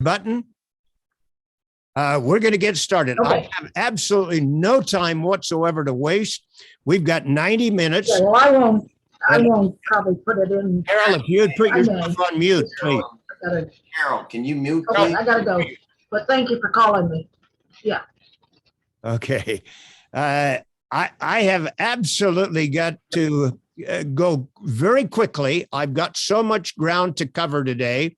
button. We're going to get started. Okay. I have absolutely no time whatsoever to waste. We've got 90 minutes. Okay, well, I won't probably put it in. Carol, if you'd put yourself on mute, please. Carol, can you mute? Okay, please? I gotta go, but thank you for calling me. Okay. I have absolutely got to go very quickly. I've got so much ground to cover today.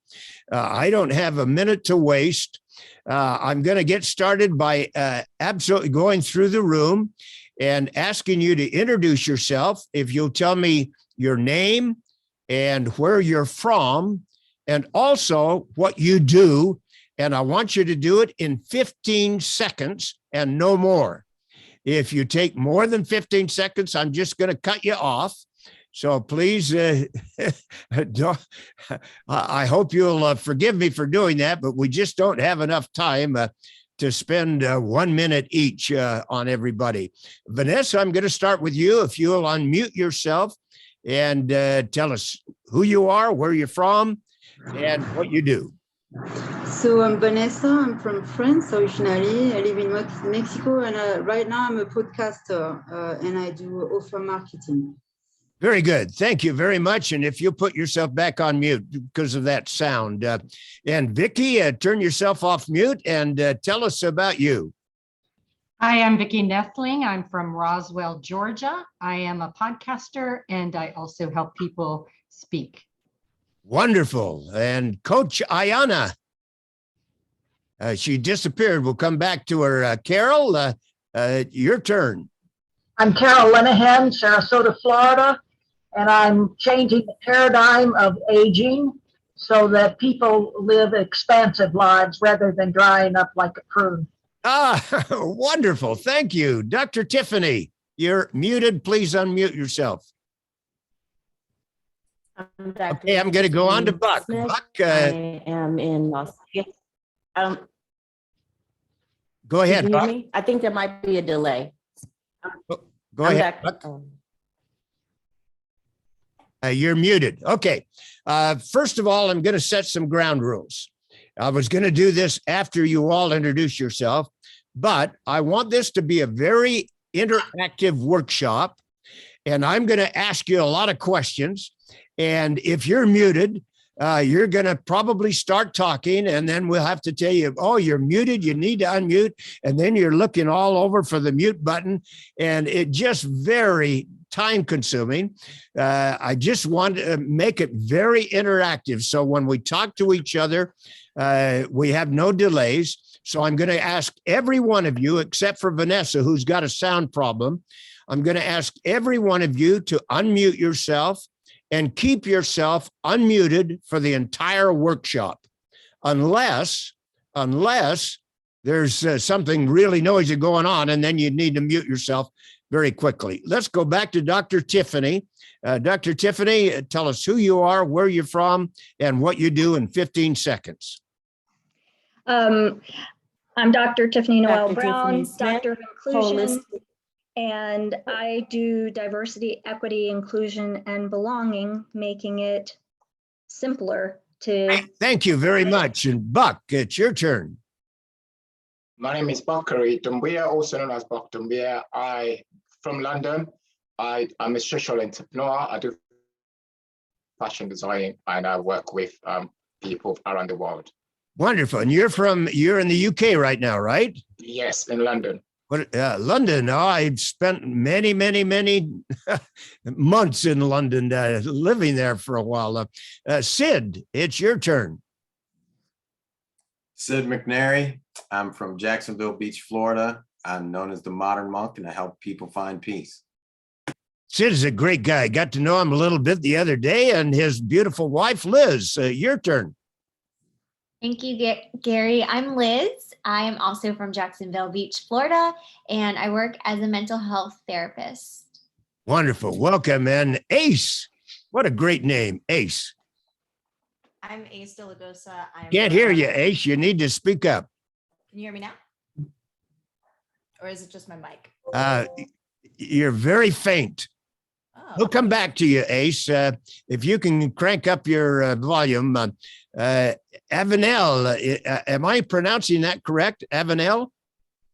I don't have a minute to waste. I'm going to get started by absolutely going through the room and asking you to introduce yourself. If you'll tell me your name and where you're from, and also what you do. And I want you to do it in 15 seconds and no more. If you take more than 15 seconds, I'm just going to cut you off. So please, I hope you'll forgive me for doing that, but we just don't have enough time to spend 1 minute each on everybody. Vanessa, I'm going to start with you. If you'll unmute yourself and tell us who you are, where you're from, and what you do. So I'm Vanessa, I'm from France originally. I live in Mexico, and right now I'm a podcaster and I do offer marketing. Very good. Thank you very much. And if you'll put yourself back on mute because of that sound. And Vicki, turn yourself off mute and tell us about you. Hi, I'm Vicki Nethling. I'm from Roswell, Georgia. I am a podcaster and I also help people speak. Wonderful. And Coach Ayana, she disappeared. We'll come back to her. Carol, your turn. I'm Carol Linehan, Sarasota, Florida, and I'm changing the paradigm of aging so that people live expansive lives rather than drying up like a prune. Ah, wonderful. Thank you. Dr. Tiffany, you're muted. Please unmute yourself. Okay, I'm going to go on to Buck. Smith. Buck, I am in Las Vegas. go ahead, Can you Buck. hear me? I think there might be a delay. Go I'm ahead, back. Buck. You're muted. Okay. First of all, I'm going to set some ground rules. I was going to do this after you all introduce yourself, but I want this to be a very interactive workshop, and I'm going to ask you a lot of questions. And if you're muted, you're going to probably start talking, and then we'll have to tell you, oh, you're muted, you need to unmute, and then you're looking all over for the mute button, and it just very time consuming. I just want to make it very interactive. So when we talk to each other, we have no delays. So I'm going to ask every one of you, except for Vanessa, who's got a sound problem. I'm going to ask every one of you to unmute yourself and keep yourself unmuted for the entire workshop, unless there's something really noisy going on, and then you need to mute yourself very quickly. Let's go back to Dr. Tiffany. Dr. Tiffany, tell us who you are, where you're from, and what you do in 15 seconds. I'm Dr. Tiffany Noel Dr. Brown, Tiffany Smith, Doctor of Inclusion, holistic. and I do diversity, equity, inclusion, and belonging, making it simpler to. Thank you very much. And Buck, it's your turn. My name is Bakari Doumbia, also known as Buck Doumbia. From London. I'm a social entrepreneur. I do fashion design and I work with people around the world. Wonderful. And you're in the UK right now, right? Yes, in London. What, London. Oh, I've spent many months in London, living there for a while. Sid, it's your turn. Sid McNary. I'm from Jacksonville Beach, Florida. I'm known as the Modern Monk, and I help people find peace. Sid is a great guy. Got to know him a little bit the other day, and his beautiful wife, Liz. Your turn. Thank you, Gary. I'm Liz. I am also from Jacksonville Beach, Florida, and I work as a mental health therapist. Wonderful. Welcome. And Ace. What a great name, Ace. I'm Ace Delagosa. Can't hear you, Ace. You need to speak up. Can you hear me now? Or is it just my mic? You're very faint. We'll come back to you, Ace. If you can crank up your volume. Avenel, am I pronouncing that correct? Avenel?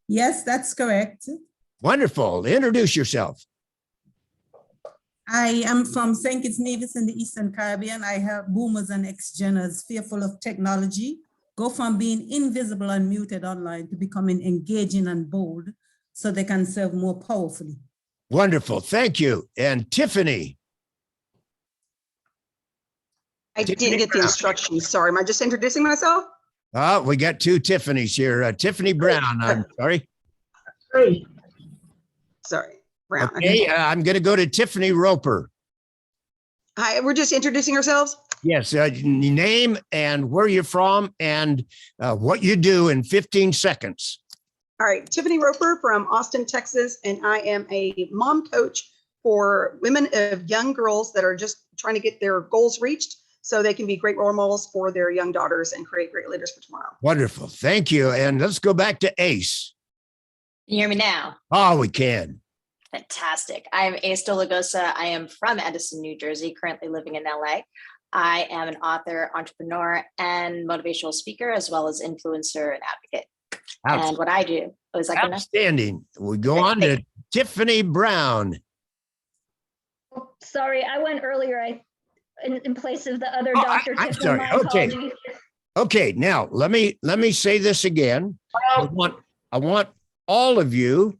Yes, that's correct. Wonderful. Introduce yourself. I am from St. Kitts Nevis in the Eastern Caribbean. I help boomers and ex-geners fearful of technology go from being invisible and muted online to becoming engaging and bold so they can serve more powerfully. Wonderful. Thank you. And Tiffany. I didn't get the instructions. Sorry. Am I just introducing myself? We got two Tiffany's here. Tiffany Brown, I'm sorry. Three. Sorry. Brown. Okay, I'm going to go to Tiffany Roper. Hi, we're just introducing ourselves. Yes, name and where you're from and what you do in 15 seconds. All right, Tiffany Roper from Austin, Texas, and I am a mom coach for women of young girls that are just trying to get their goals reached so they can be great role models for their young daughters and create great leaders for tomorrow. Wonderful. Thank you. And let's go back to Ace. Can you hear me now? Oh, we can. Fantastic. I'm Ace Dolagosa. I am from Edison, New Jersey, currently living in LA. I am an author, entrepreneur, and motivational speaker, as well as influencer and advocate. And what I do is outstanding. We go on to Tiffany Brown. Sorry, I went earlier. In place of the other Dr. I'm Tiffany. sorry. My Okay. apologies. Okay. Now let me say this again. I want all of you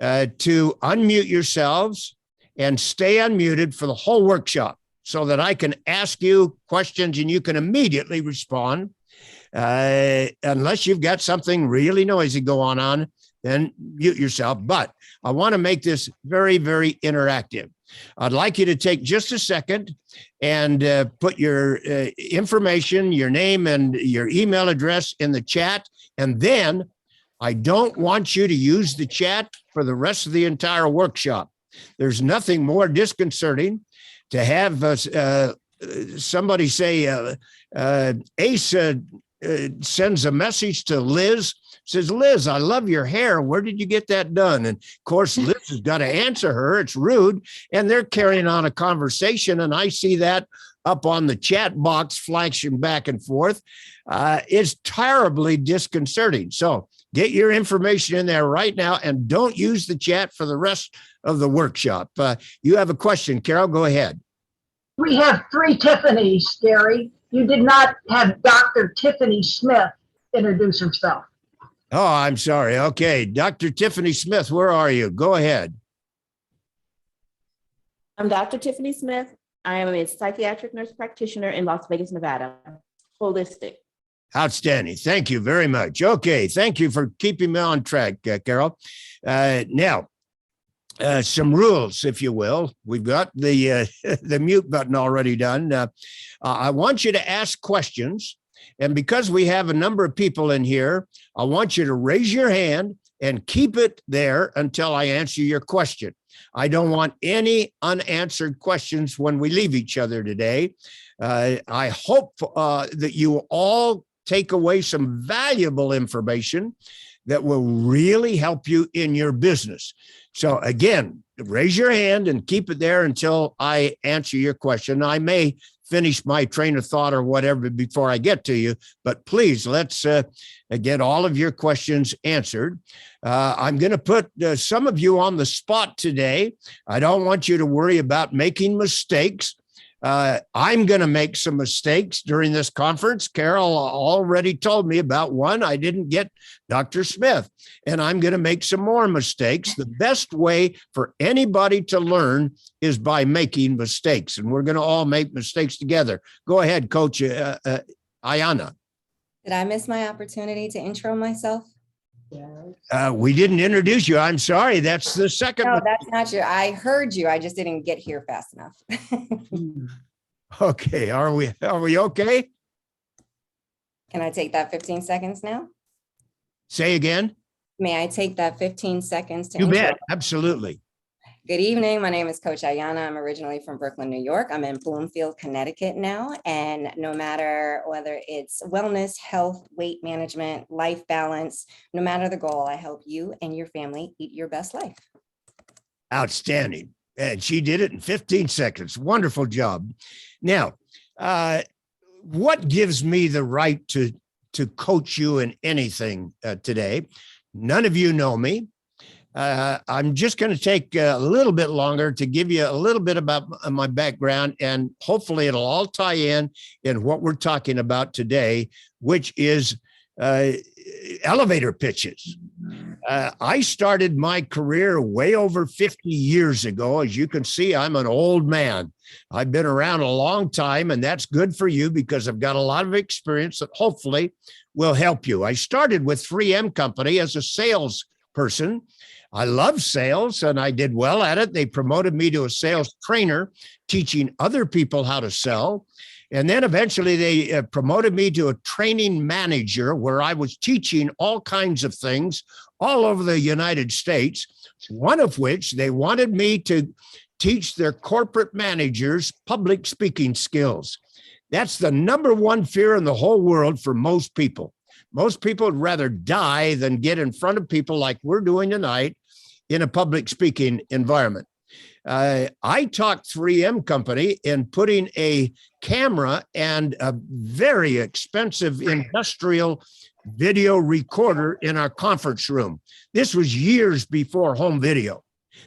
to unmute yourselves and stay unmuted for the whole workshop so that I can ask you questions and you can immediately respond. Unless you've got something really noisy going on, then mute yourself. But I want to make this very, very interactive. I'd like you to take just a second and put your information, your name and your email address in the chat. And then I don't want you to use the chat for the rest of the entire workshop. There's nothing more disconcerting to have somebody say, Ace sends a message to Liz, says, Liz, I love your hair. Where did you get that done? And of course, Liz has got to answer her. It's rude. And they're carrying on a conversation. And I see that up on the chat box flashing back and forth. It's terribly disconcerting. So get your information in there right now and don't use the chat for the rest of the workshop. You have a question, Carol, go ahead. We have three Tiffanys, Gary. You did not have Dr. Tiffany Smith introduce herself. Oh, I'm sorry. Okay. Dr. Tiffany Smith, where are you? Go ahead. I'm Dr. Tiffany Smith. I am a psychiatric nurse practitioner in Las Vegas, Nevada. Holistic. Outstanding. Thank you very much. Okay. Thank you for keeping me on track, Carol. Now, some rules, if you will. We've got the mute button already done. I want you to ask questions. And because we have a number of people in here, I want you to raise your hand and keep it there until I answer your question. I don't want any unanswered questions when we leave each other today. I hope that you all take away some valuable information that will really help you in your business. So again, raise your hand and keep it there until I answer your question. I may finish my train of thought or whatever before I get to you, but please let's get all of your questions answered. I'm going to put some of you on the spot today. I don't want you to worry about making mistakes. I'm going to make some mistakes during this conference. Carol already told me about one. I didn't get Dr. Smith, and I'm going to make some more mistakes. The best way for anybody to learn is by making mistakes, and we're going to all make mistakes together. Go ahead, Coach Ayana. Did I miss my opportunity to intro myself? We didn't introduce you. I'm sorry. That's the second. No, that's not you. I heard you. I just didn't get here fast enough. Okay. Are we okay? Can I take that 15 seconds now? Say again. May I take that 15 seconds to You intro? bet. Absolutely. Good evening. My name is Coach Ayana. I'm originally from Brooklyn, New York. I'm in Bloomfield, Connecticut now. And no matter whether it's wellness, health, weight management, life balance, no matter the goal, I help you and your family eat your best life. Outstanding. And she did it in 15 seconds. Wonderful job. Now, what gives me the right to coach you in anything today? None of you know me. I'm just going to take a little bit longer to give you a little bit about my background, and hopefully it'll all tie in what we're talking about today, which is elevator pitches. I started my career way over 50 years ago. As you can see, I'm an old man. I've been around a long time, and that's good for you because I've got a lot of experience that hopefully will help you. I started with 3M Company as a salesperson. I love sales and I did well at it. They promoted me to a sales trainer, teaching other people how to sell. And then eventually they promoted me to a training manager where I was teaching all kinds of things all over the United States, one of which they wanted me to teach their corporate managers public speaking skills. That's the number one fear in the whole world for most people. Most people would rather die than get in front of people like we're doing tonight in a public speaking environment. I talked 3M Company in putting a camera and a very expensive industrial video recorder in our conference room. This was years before home video.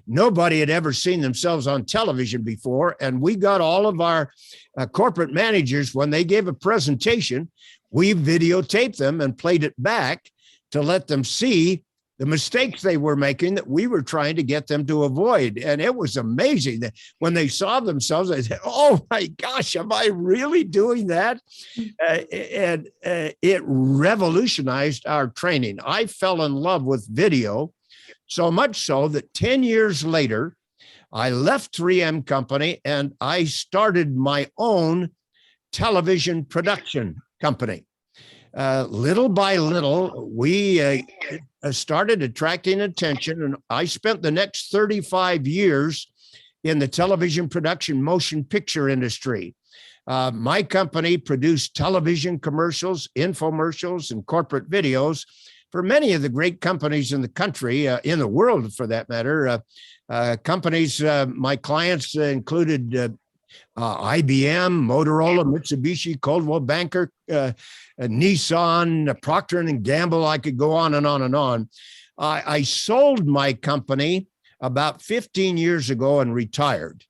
Nobody had ever seen themselves on television before. And we got all of our corporate managers, when they gave a presentation, we videotaped them and played it back to let them see the mistakes they were making that we were trying to get them to avoid. And it was amazing that when they saw themselves, they said, oh my gosh, am I really doing that? And it revolutionized our training. I fell in love with video, so much so that 10 years later, I left 3M Company and I started my own television production company. Little by little, we started attracting attention, and I spent the next 35 years in the television production motion picture industry. My company produced television commercials, infomercials, and corporate videos for many of the great companies in the country, in the world for that matter. Companies, my clients included IBM, Motorola, Mitsubishi, Coldwell Banker, Nissan, Procter & Gamble. I could go on and on and on. I sold my company about 15 years ago and retired.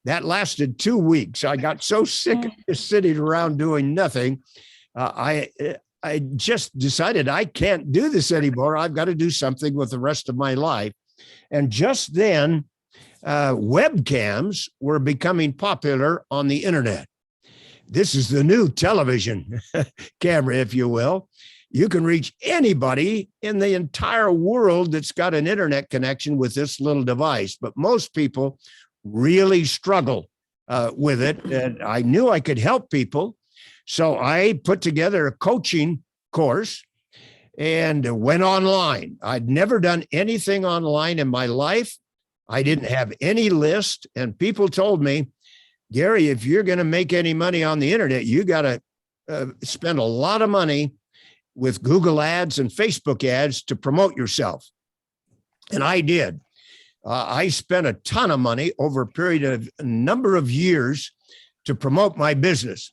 That lasted 2 weeks. I got so sick of just sitting around doing nothing. I just decided I can't do this anymore. I've got to do something with the rest of my life. And just then, webcams were becoming popular on the internet. This is the new television camera, if you will. You can reach anybody in the entire world that's got an internet connection with this little device, but most people really struggle with it. And I knew I could help people. So I put together a coaching course and went online. I'd never done anything online in my life. I didn't have any list. And people told me, Gary, if you're going to make any money on the internet, you got to spend a lot of money with Google ads and Facebook ads to promote yourself. And I did. I spent a ton of money over a period of a number of years to promote my business.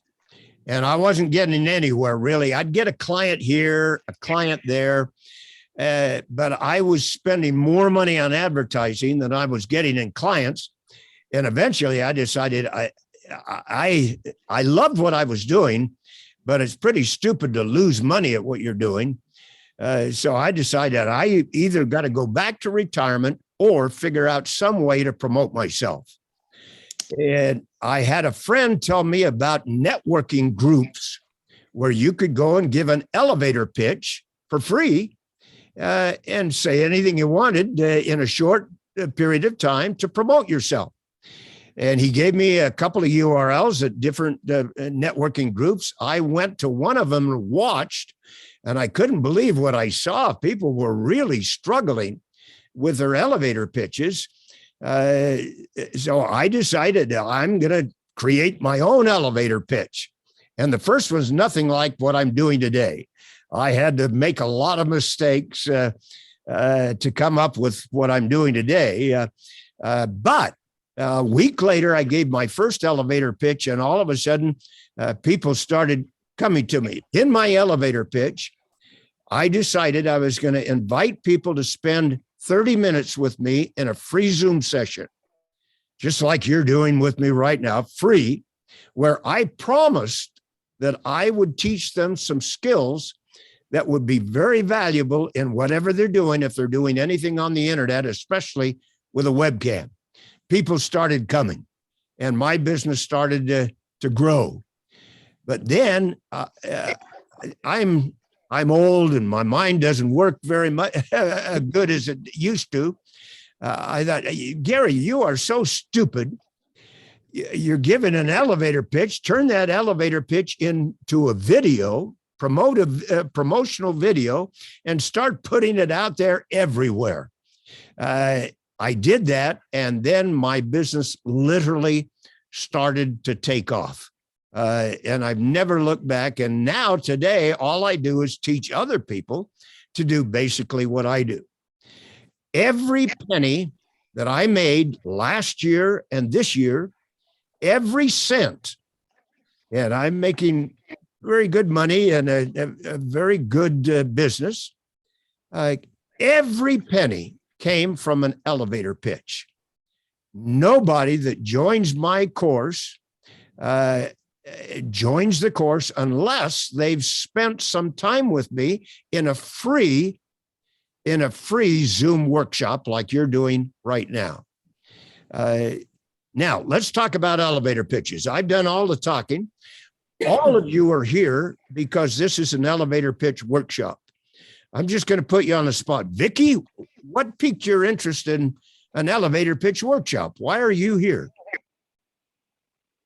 And I wasn't getting anywhere, really. I'd get a client here, a client there, but I was spending more money on advertising than I was getting in clients. And eventually I decided I loved what I was doing, but it's pretty stupid to lose money at what you're doing. So I decided I either got to go back to retirement or figure out some way to promote myself. And I had a friend tell me about networking groups where you could go and give an elevator pitch for free and say anything you wanted in a short period of time to promote yourself. And he gave me a couple of URLs at different networking groups. I went to one of them and watched, and I couldn't believe what I saw. People were really struggling with their elevator pitches. So I decided I'm going to create my own elevator pitch. And the first was nothing like what I'm doing today. I had to make a lot of mistakes to come up with what I'm doing today. But A week later, I gave my first elevator pitch, and all of a sudden, people started coming to me. In my elevator pitch, I decided I was going to invite people to spend 30 minutes with me in a free Zoom session, just like you're doing with me right now, free, where I promised that I would teach them some skills that would be very valuable in whatever they're doing, if they're doing anything on the internet, especially with a webcam. People started coming, and my business started to grow. But then I'm old, and my mind doesn't work very much good as it used to. I thought, Gary, you are so stupid. You're given an elevator pitch. Turn that elevator pitch into a video, promotional video, and start putting it out there everywhere. I did that, and then my business literally started to take off. And I've never looked back. And now today, all I do is teach other people to do basically what I do. Every penny that I made last year and this year, every cent, and I'm making very good money and a very good business. Every penny came from an elevator pitch. Nobody that joins my course joins the course unless they've spent some time with me in a free Zoom workshop like you're doing right now. Now, let's talk about elevator pitches. I've done all the talking. All of you are here because this is an elevator pitch workshop. I'm just going to put you on the spot. Vicki, what piqued your interest in an elevator pitch workshop? Why are you here?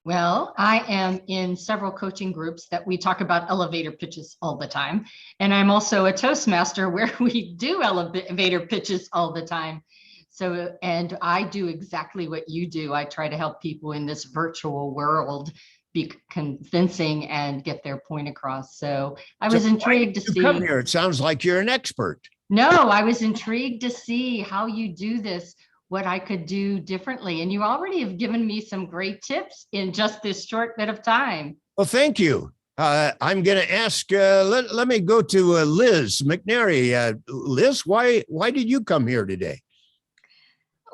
Well, I am in several coaching groups that we talk about elevator pitches all the time. And I'm also a Toastmaster where we do elevator pitches all the time. So, and I do exactly what you do. I try to help people in this virtual world be convincing and get their point across. So I was intrigued to see. Come here. It sounds like you're an expert. No, I was intrigued to see how you do this, what I could do differently. And you already have given me some great tips in just this short bit of time. Well, thank you. I'm going to ask, let me go to Liz McNary. Liz, why did you come here today?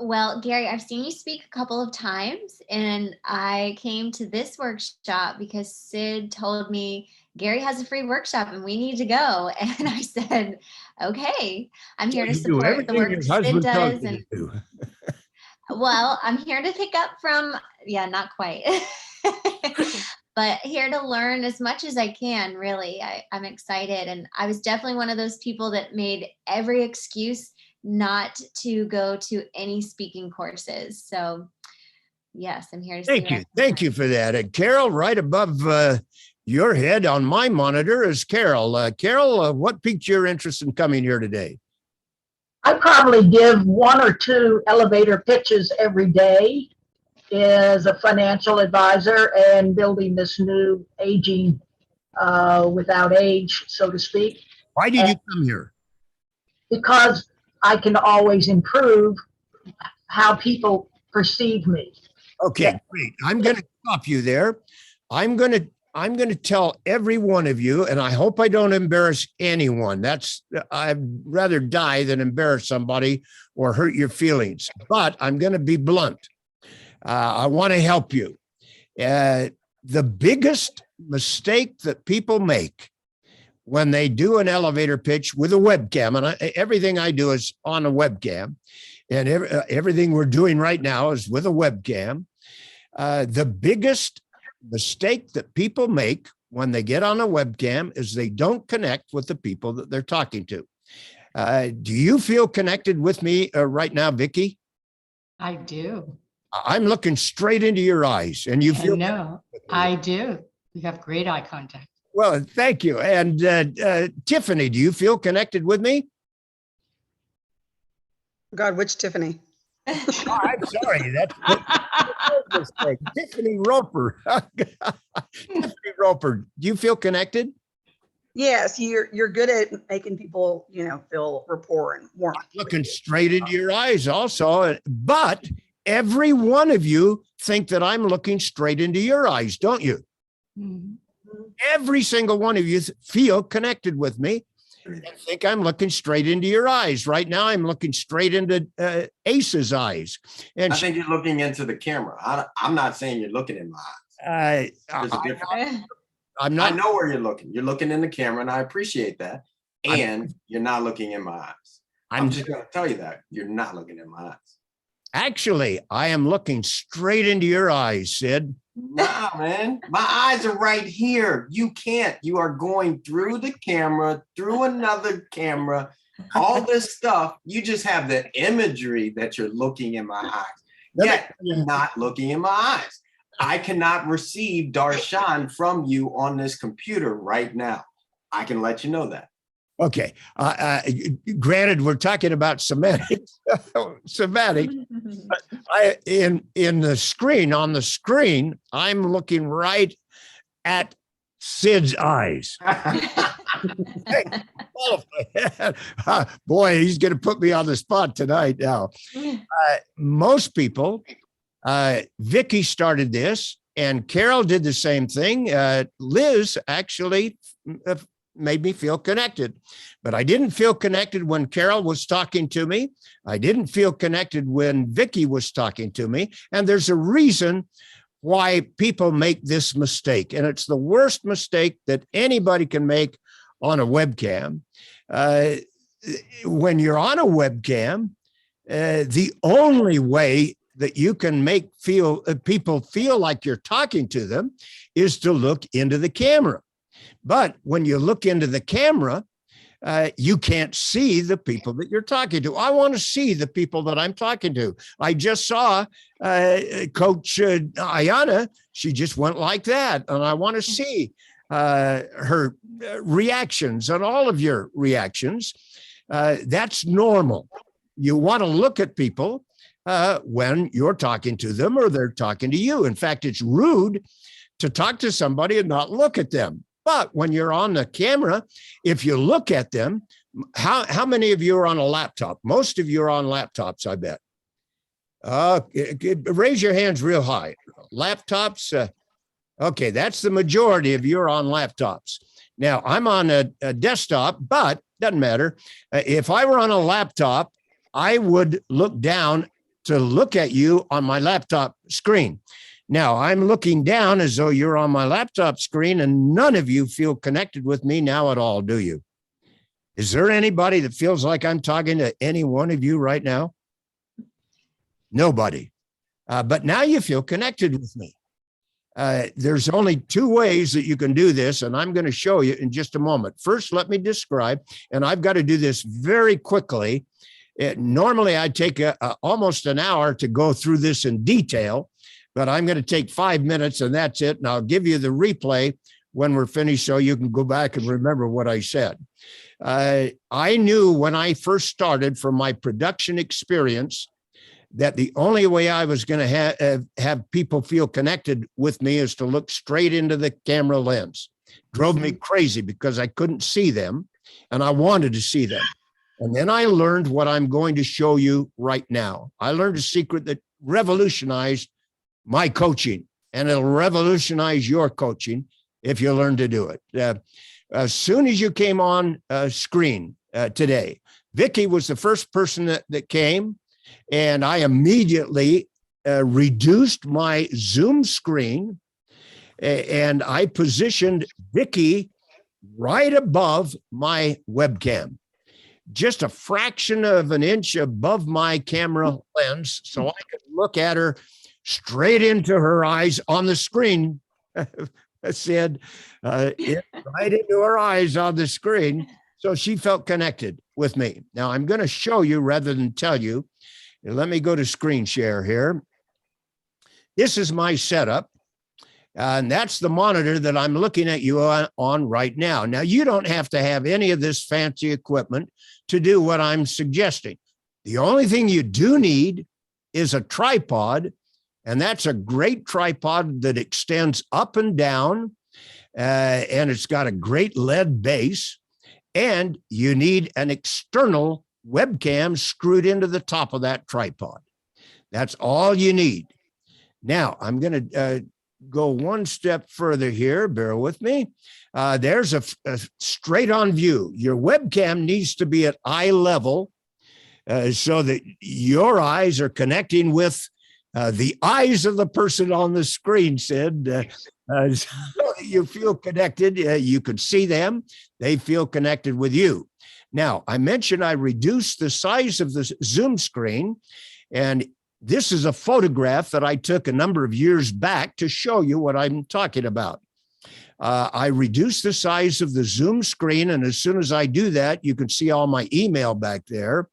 Well, Gary, I've seen you speak a couple of times, and I came to this workshop because Sid told me Gary has a free workshop and we need to go. And I said, okay, I'm here to support the work Sid does. And well, I'm here to pick up from, yeah, not quite, but here to learn as much as I can, really. I'm excited. And I was definitely one of those people that made every excuse not to go to any speaking courses. So yes, I'm here to thank you. Thank you for that. And Carol, right above your head on my monitor is Carol. Carol, what piqued your interest in coming here today? I probably give 1 or 2 elevator pitches every day as a financial advisor and building this new aging without age, so to speak. Why did you come here? Because I can always improve how people perceive me. Okay, great. I'm going to stop you there. I'm going to tell every one of you, and I hope I don't embarrass anyone. I'd rather die than embarrass somebody or hurt your feelings, but I'm going to be blunt. I want to help you. The biggest mistake that people make when they do an elevator pitch with a webcam, and everything I do is on a webcam, and everything we're doing right now is with a webcam. The biggest mistake that people make when they get on a webcam is they don't connect with the people that they're talking to. Do you feel connected with me right now, Vicki? I do. I'm looking straight into your eyes, and you feel. No, I do. You have great eye contact. Well, thank you. And Tiffany, do you feel connected with me? God, which Tiffany? Oh, I'm sorry. That's Tiffany Roper. Tiffany Roper, do you feel connected? Yes, you're good at making people, feel rapport and warmth. Looking straight into your eyes also. But every one of you think that I'm looking straight into your eyes, don't you? Mhm. Every single one of you feel connected with me and think I'm looking straight into your eyes. Right now, I'm looking straight into Ace's eyes. And I think you're looking into the camera. I'm not saying you're looking in my eyes. There's a difference. I'm I not. know where you're looking. You're looking in the camera, and I appreciate that. And you're not looking in my eyes. I'm just going to tell you that you're not looking in my eyes. Actually, I am looking straight into your eyes, Sid. Nah, man. My eyes are right here. You can't. You are going through the camera, through another camera, all this stuff. You just have the imagery that you're looking in my eyes. Yet you're not looking in my eyes. I cannot receive Darshan from you on this computer right now. I can let you know that. Okay. Granted, we're talking about semantics. Semantics. In the screen, on the screen, I'm looking right at Sid's eyes. Boy, he's going to put me on the spot tonight now. Most people, Vicky started this, and Carol did the same thing. Liz actually made me feel connected, but I didn't feel connected when Carol was talking to me. I didn't feel connected when Vicky was talking to me. And there's a reason why people make this mistake. And it's the worst mistake that anybody can make on a webcam. When you're on a webcam, the only way that you can make people feel like you're talking to them is to look into the camera. But when you look into the camera, you can't see the people that you're talking to. I want to see the people that I'm talking to. I just saw Coach Ayana. She just went like that. And I want to see her reactions and all of your reactions. That's normal. You want to look at people when you're talking to them or they're talking to you. In fact, it's rude to talk to somebody and not look at them. But when you're on the camera, if you look at them, how many of you are on a laptop? Most of you are on laptops, I bet. Raise your hands real high. Laptops. Okay, that's the majority of you are on laptops. Now, I'm on a desktop, but doesn't matter. If I were on a laptop, I would look down to look at you on my laptop screen. Now, I'm looking down as though you're on my laptop screen, and none of you feel connected with me now at all, do you? Is there anybody that feels like I'm talking to any one of you right now? Nobody. But now you feel connected with me. There's only two ways that you can do this, and I'm going to show you in just a moment. First, let me describe, and I've got to do this very quickly. Normally, I'd take almost an hour to go through this in detail, but I'm going to take 5 minutes and that's it. And I'll give you the replay when we're finished so you can go back and remember what I said. I knew when I first started from my production experience that the only way I was going to have people feel connected with me is to look straight into the camera lens. Drove me crazy because I couldn't see them and I wanted to see them. And then I learned what I'm going to show you right now. I learned a secret that revolutionized my coaching, and it'll revolutionize your coaching if you learn to do it. As soon as you came on screen today, Vicky was the first person that came, and I immediately reduced my Zoom screen and I positioned Vicky right above my webcam, just a fraction of an inch above my camera lens, so I could look at her straight into her eyes on the screen. I said, right into her eyes on the screen. So she felt connected with me. Now I'm going to show you rather than tell you. Let me go to screen share here. This is my setup. And that's the monitor that I'm looking at you on right now. Now, you don't have to have any of this fancy equipment to do what I'm suggesting. The only thing you do need is a tripod. And that's a great tripod that extends up and down, and it's got a great lead base. And you need an external webcam screwed into the top of that tripod. That's all you need. Now, I'm going to go one step further here. Bear with me. There's a straight on view. Your webcam needs to be at eye level so that your eyes are connecting with the eyes of the person on the screen, Sid. So you feel connected. You can see them. They feel connected with you. Now, I mentioned I reduced the size of the Zoom screen, and this is a photograph that I took a number of years back to show you what I'm talking about. I reduced the size of the Zoom screen, and as soon as I do that, you can see all my email back there.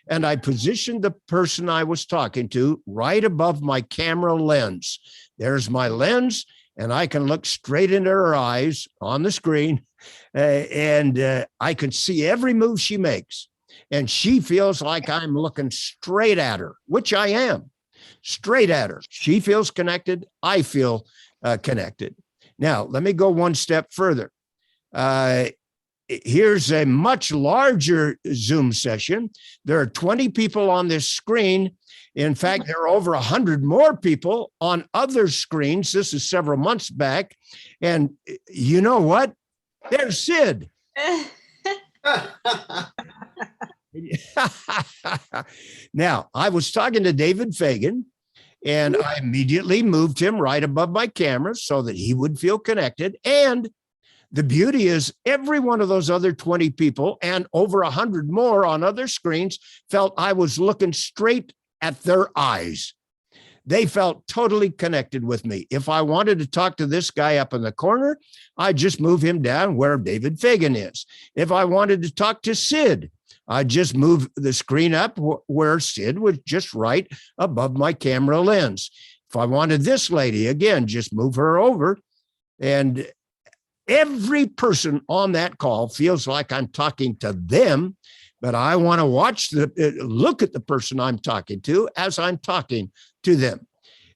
And I positioned the person I was talking to right above my camera lens. There's my lens, and I can look straight into her eyes on the screen, and I can see every move she makes. And she feels like I'm looking straight at her, which I am, straight at her. She feels connected. I feel connected. Now, let me go one step further. Here's a much larger Zoom session. There are 20 people on this screen. In fact, there are over 100 more people on other screens. This is several months back. And you know what? There's Sid. Now, I was talking to David Fagan, and I immediately moved him right above my camera so that he would feel connected. And the beauty is every one of those other 20 people and over 100 more on other screens felt I was looking straight at their eyes. They felt totally connected with me. If I wanted to talk to this guy up in the corner, I just move him down where David Fagan is. If I wanted to talk to Sid, I just move the screen up where Sid was just right above my camera lens. If I wanted this lady, again, just move her over. And every person on that call feels like I'm talking to them, but I want to look at the person I'm talking to as I'm talking to them.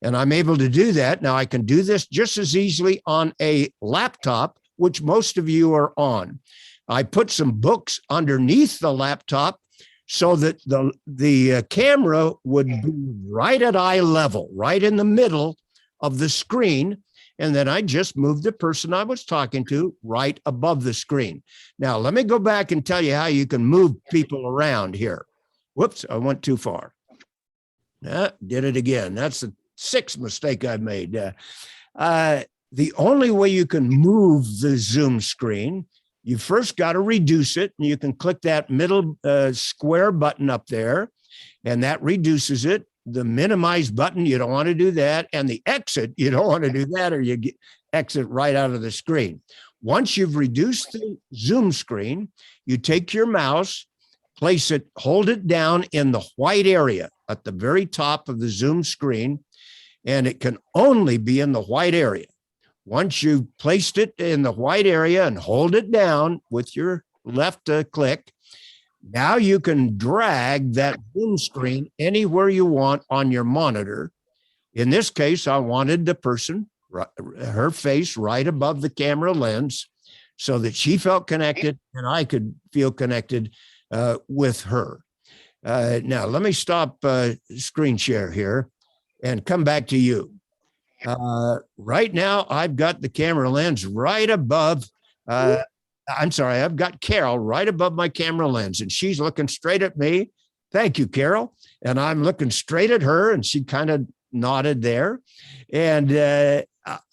And I'm able to do that. Now I can do this just as easily on a laptop, which most of you are on. I put some books underneath the laptop so that the camera would be right at eye level, right in the middle of the screen. And then I just moved the person I was talking to right above the screen. Now, let me go back and tell you how you can move people around here. Whoops, I went too far. Did it again. That's the sixth mistake I've made. The only way you can move the Zoom screen, you first got to reduce it, and you can click that middle square button up there, and that reduces it. The minimize button, you don't want to do that. And the exit, you don't want to do that, or you exit right out of the screen. Once you've reduced the Zoom screen, you take your mouse, place it, hold it down in the white area at the very top of the Zoom screen, and it can only be in the white area. Once you've placed it in the white area and hold it down with your left click, now you can drag that Zoom screen anywhere you want on your monitor. In this case, I wanted the person, her face right above the camera lens so that she felt connected and I could feel connected with her. Now, let me stop screen share here and come back to you. Right now, I've got the camera lens right above I've got Carol right above my camera lens, and she's looking straight at me. Thank you, Carol. And I'm looking straight at her, and she kind of nodded there. And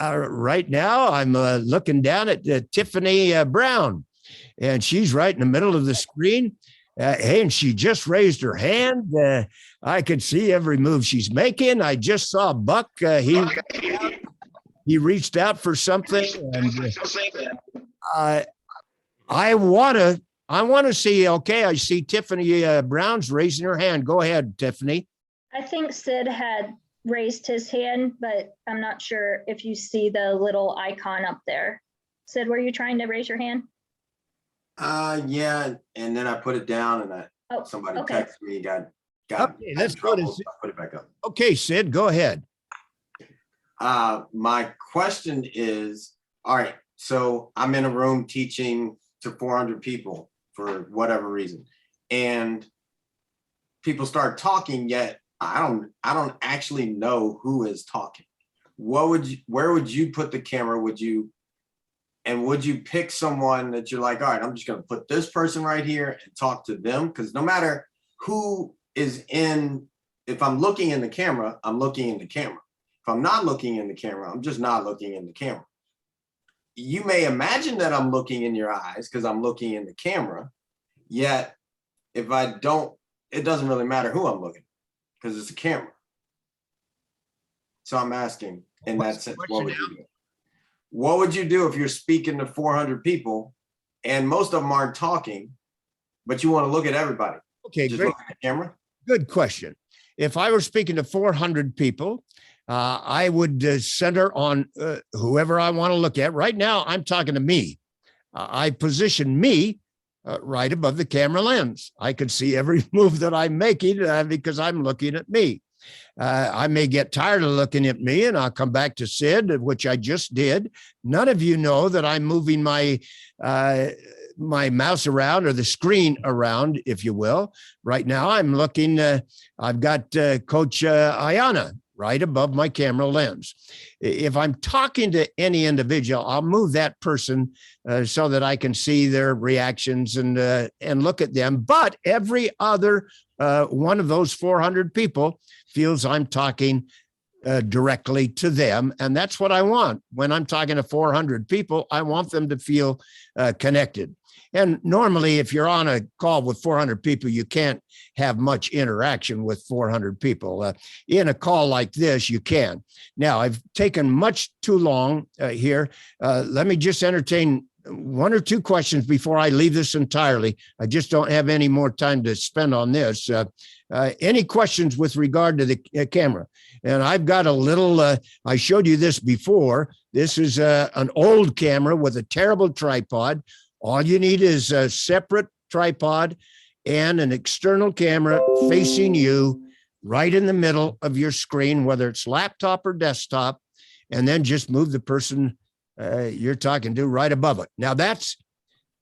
right now, I'm looking down at Tiffany Brown, and she's right in the middle of the screen. And she just raised her hand. I could see every move she's making. I just saw Buck. He reached out for something, and I want to see, okay, I see Tiffany Brown's raising her hand. Go ahead, Tiffany. I think Sid had raised his hand, but I'm not sure if you see the little icon up there. Sid, were you trying to raise your hand? Yeah, and then I put it down, and somebody texted me, got okay, let's go to Sid. Put it back up. Okay, Sid, go ahead. My question is, all right, so I'm in a room teaching to 400 people for whatever reason, and people start talking, yet I don't actually know who is talking. Where would you put the camera? Would you pick someone that you're like, all right, I'm just going to put this person right here and talk to them? Because no matter who is in, if I'm looking in the camera, I'm looking in the camera. If I'm not looking in the camera, I'm just not looking in the camera. You may imagine that I'm looking in your eyes because I'm looking in the camera. Yet, if I don't, it doesn't really matter who I'm looking because it's a camera. So I'm asking in that sense, what would you do? What would you do if you're speaking to 400 people and most of them aren't talking, but you want to look at everybody? Okay, Just great. look at the camera? Good question. If I were speaking to 400 people, I would center on whoever I want to look at. Right now, I'm talking to me. I position me right above the camera lens. I can see every move that I'm making because I'm looking at me. I may get tired of looking at me and I'll come back to Sid, which I just did. None of you know that I'm moving my my mouse around, or the screen around, if you will. Right now, I'm looking, I've got Coach Ayana right above my camera lens. If I'm talking to any individual, I'll move that person so that I can see their reactions and look at them. But every other one of those 400 people feels I'm talking directly to them. And that's what I want. When I'm talking to 400 people, I want them to feel connected. And normally, if you're on a call with 400 people, you can't have much interaction with 400 people. In a call like this, you can. Now, I've taken much too long here. Let me just entertain one or two questions before I leave this entirely. I just don't have any more time to spend on this. Any questions with regard to the camera? And I've got a little, I showed you this before. This is an old camera with a terrible tripod. All you need is a separate tripod and an external camera facing you right in the middle of your screen, whether it's laptop or desktop, and then just move the person you're talking to right above it. Now, that's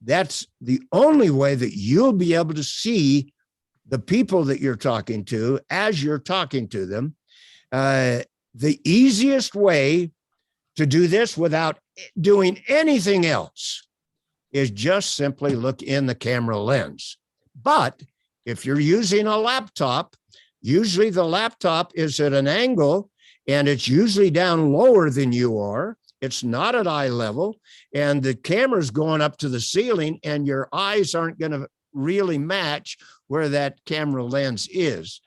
the only way that you'll be able to see the people that you're talking to as you're talking to them. The easiest way to do this without doing anything else is just simply look in the camera lens. But if you're using a laptop, usually the laptop is at an angle and it's usually down lower than you are. It's not at eye level, and the camera's going up to the ceiling and your eyes aren't going to really match where that camera lens is.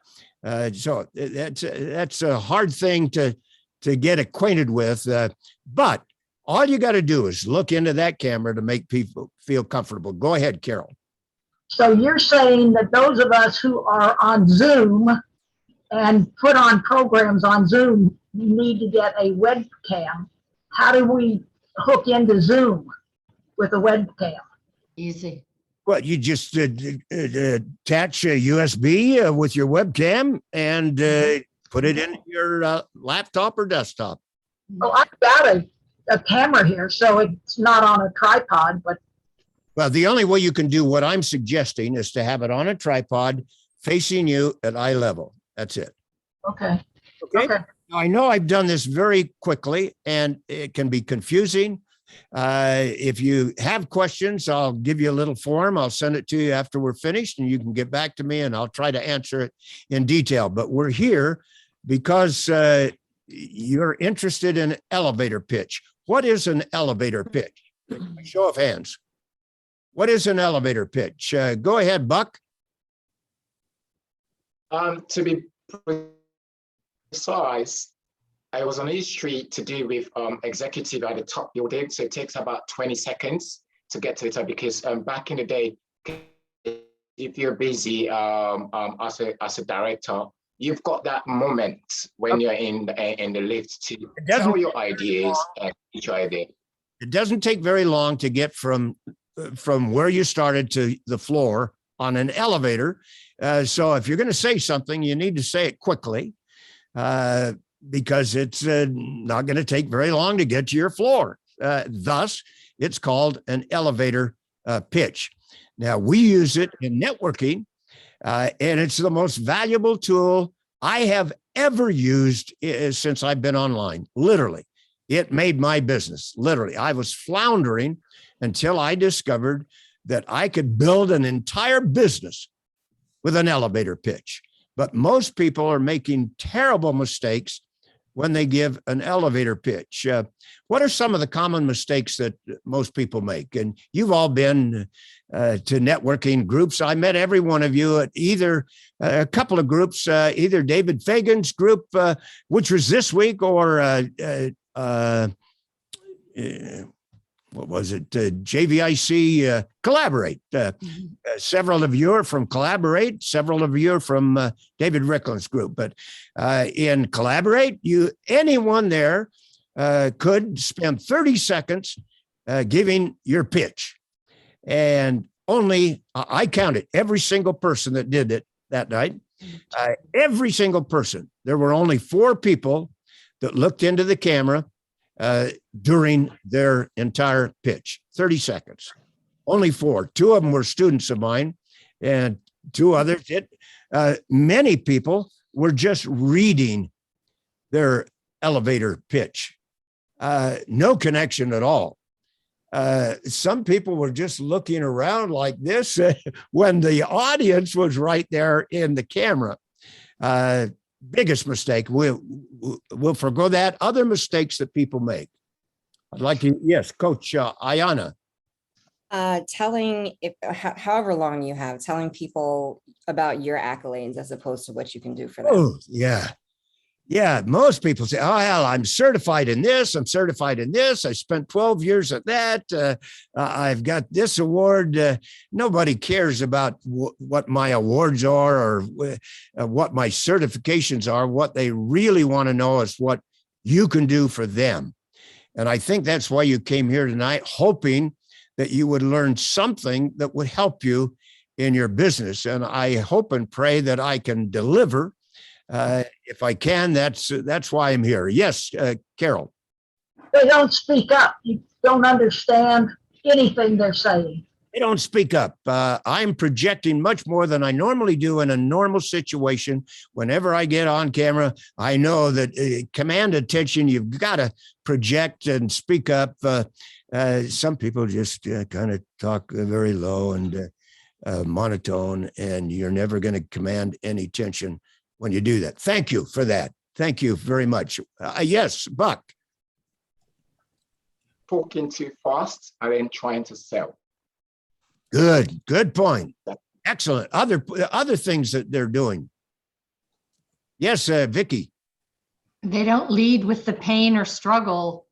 So that's a hard thing to get acquainted with. But all you got to do is look into that camera to make people feel comfortable. Go ahead, Carol. So you're saying that those of us who are on Zoom and put on programs on Zoom need to get a webcam. How do we hook into Zoom with a webcam? Easy. Well, you just attach a USB with your webcam and put it in your laptop or desktop. Oh, I've got a camera here, so it's not on a tripod, but. Well, the only way you can do what I'm suggesting is to have it on a tripod facing you at eye level. That's it. Okay. Okay. I know I've done this very quickly and it can be confusing. If you have questions, I'll give you a little form. I'll send it to you after we're finished and you can get back to me and I'll try to answer it in detail. But we're here because you're interested in elevator pitch. What is an elevator pitch? Show of hands. What is an elevator pitch? Go ahead, Buck. To be precise, I was on a street to do with executive at the top building, so it takes about 20 seconds to get to the top because back in the day, if you're busy as a director, you've got that moment when you're in the lift to tell your ideas and teach your idea. It doesn't take very long to get from where you started to the floor on an elevator. So if you're going to say something, you need to say it quickly because it's not going to take very long to get to your floor. Thus, it's called an elevator pitch. Now, we use it in networking, and it's the most valuable tool I have ever used since I've been online. Literally, it made my business. Literally, I was floundering until I discovered that I could build an entire business with an elevator pitch. But most people are making terrible mistakes when they give an elevator pitch. What are some of the common mistakes that most people make? And you've all been to networking groups. I met every one of you at either a couple of groups, either David Fagan's group, which was this week, or what was it? JVIC Collaborate. Several of you are from Collaborate. Several of you are from David Rickland's group. But in Collaborate, anyone there could spend 30 seconds giving your pitch. And only, I counted every single person that did it that night. Every single person. There were only 4 people that looked into the camera during their entire pitch, 30 seconds. Only 4. 2 of them were students of mine, and 2 others. Many people were just reading their elevator pitch. No connection at all. Some people were just looking around like this when the audience was right there in the camera. Biggest mistake. We'll forgo that. Other mistakes that people make. I'd like to, yes, Coach Ayana. Telling, however long you have, telling people about your accolades as opposed to what you can do for them. Oh, yeah. Yeah, most people say, oh, hell, I'm certified in this. I'm certified in this. I spent 12 years at that. I've got this award. Nobody cares about what my awards are or what my certifications are. What they really want to know is what you can do for them. And I think that's why you came here tonight, hoping that you would learn something that would help you in your business. And I hope and pray that I can deliver. If I can, that's why I'm here. Yes, Carol. They don't speak up. You don't understand anything they're saying. They don't speak up. I'm projecting much more than I normally do in a normal situation. Whenever I get on camera, I know that command attention, you've got to project and speak up. Some people just kind of talk very low and monotone, and you're never going to command any attention when you do that. Thank you for that. Thank you very much. Yes, Buck. Talking too fast and then trying to sell. Good point. Excellent. Other things that they're doing. Yes, Vicky. They don't lead with the pain or struggle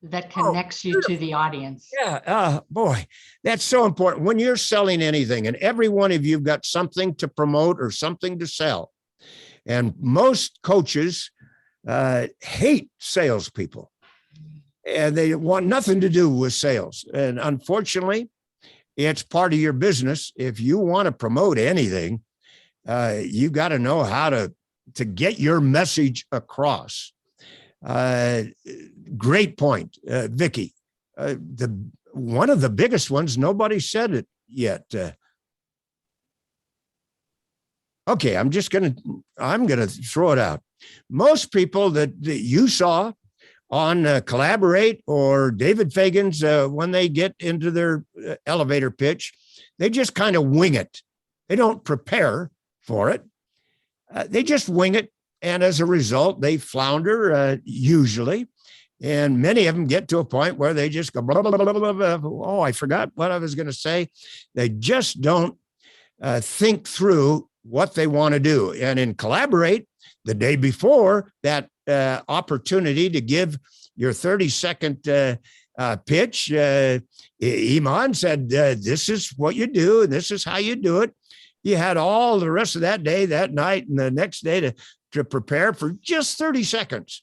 that connects you to the audience. Yeah, boy, that's so important. When you're selling anything, and every one of you've got something to promote or something to sell. And most coaches hate salespeople, and they want nothing to do with sales. And unfortunately, it's part of your business. If you want to promote anything, you got to know how to get your message across. Great point, Vicky. One of the biggest ones, nobody said it yet. Okay, I'm going to throw it out. Most people that you saw on Collaborate or David Fagan's, when they get into their elevator pitch, they just kind of wing it. They don't prepare for it. They just wing it. And as a result, they flounder usually. And many of them get to a point where they just go, blah, blah, blah, blah, blah. Oh, I forgot what I was going to say. They just don't think through what they want to do. And in Collaborate, the day before that opportunity to give your 30-second pitch, Iman said, this is what you do, and this is how you do it. You had all the rest of that day, that night, and the next day to prepare for just 30 seconds.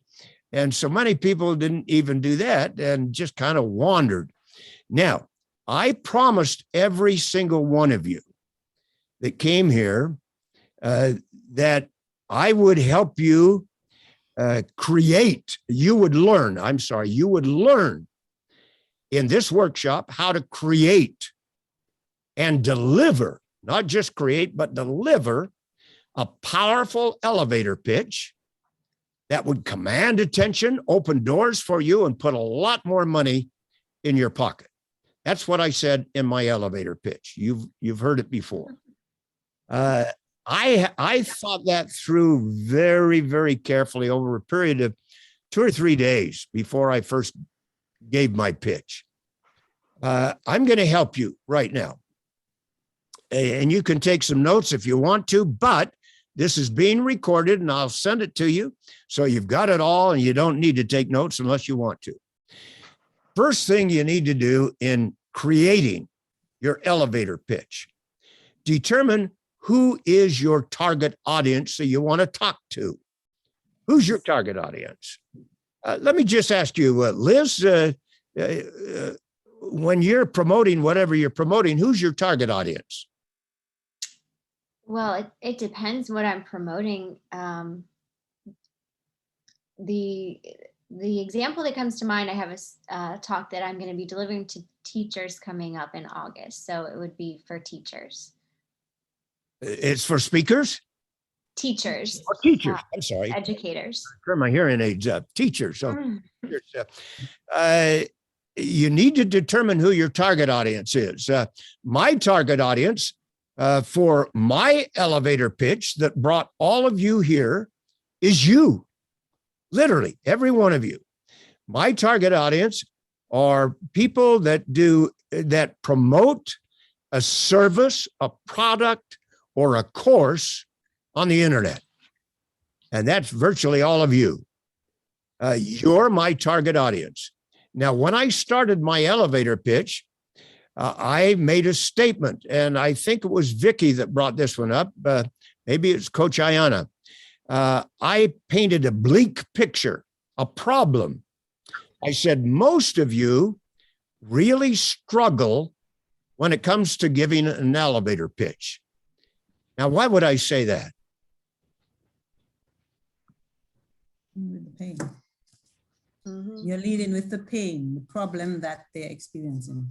And so many people didn't even do that and just kind of wandered. Now, I promised every single one of you that came here that I would help you create, you would learn in this workshop how to create and deliver, not just create, but deliver a powerful elevator pitch that would command attention, open doors for you, and put a lot more money in your pocket. That's what I said in my elevator pitch. You've heard it before. I thought that through very, very carefully over a period of 2 or 3 days before I first gave my pitch. I'm going to help you right now. And you can take some notes if you want to, but this is being recorded and I'll send it to you. So you've got it all and you don't need to take notes unless you want to. First thing you need to do in creating your elevator pitch, determine who is your target audience that you want to talk to. Who's your target audience? Let me just ask you, Liz, when you're promoting whatever you're promoting, who's your target audience? Well, it depends what I'm promoting. The example that comes to mind, I have a talk that I'm going to be delivering to teachers coming up in August. So it would be for teachers. It's for speakers? Teachers. Oh, teachers. I'm sorry. Educators. Turn my hearing aids up. Teachers. So you need to determine who your target audience is. My target audience for my elevator pitch that brought all of you here is you. Literally, every one of you. My target audience are people that promote a service, a product, or a course on the internet. And that's virtually all of you. You're my target audience. Now, when I started my elevator pitch, I made a statement, and I think it was Vicky that brought this one up. Maybe it's Coach Ayana. I painted a bleak picture, a problem. I said, most of you really struggle when it comes to giving an elevator pitch. Now, why would I say that? With the pain. You're leading with the pain, the problem that they're experiencing.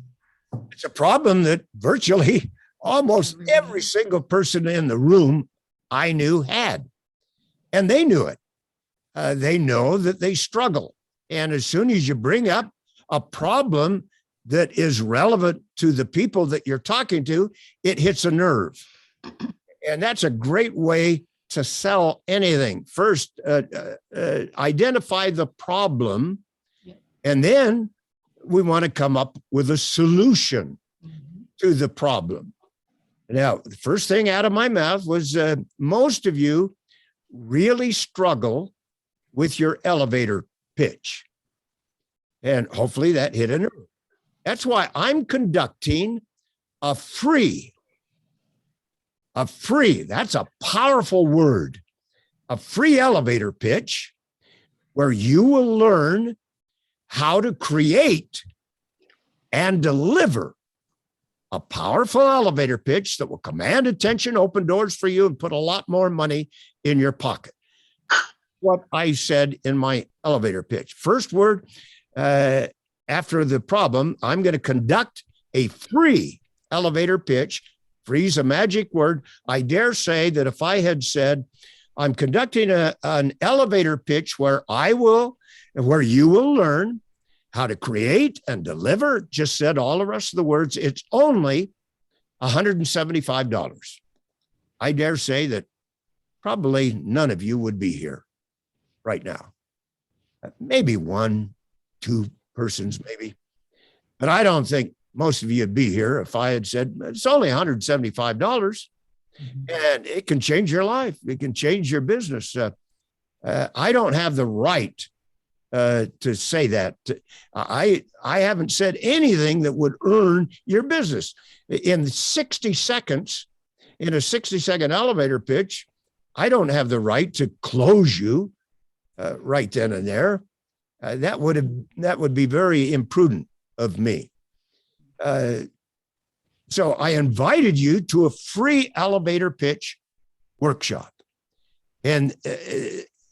It's a problem that virtually almost every single person in the room I knew had. And they knew it. They know that they struggle. And as soon as you bring up a problem that is relevant to the people that you're talking to, it hits a nerve. And that's a great way to sell anything. First, identify the problem, and then we want to come up with a solution to the problem. Now, the first thing out of my mouth was most of you really struggle with your elevator pitch. And hopefully that hit a nerve. That's why I'm conducting a free, that's a powerful word, a free elevator pitch where you will learn how to create and deliver a powerful elevator pitch that will command attention, open doors for you, and put a lot more money in your pocket. What I said in my elevator pitch. First word, after the problem, I'm going to conduct a free elevator pitch. Free is a magic word. I dare say that if I had said, I'm conducting an elevator pitch where you will learn how to create and deliver, just said all the rest of the words, it's only $175. I dare say that probably none of you would be here right now. Maybe 1, 2 persons, maybe. But I don't think most of you would be here if I had said, it's only $175 and it can change your life. It can change your business. I don't have the right to say that. I haven't said anything that would earn your business. In 60 seconds, in a 60-second elevator pitch, I don't have the right to close you right then and there. That would be very imprudent of me. So I invited you to a free elevator pitch workshop. And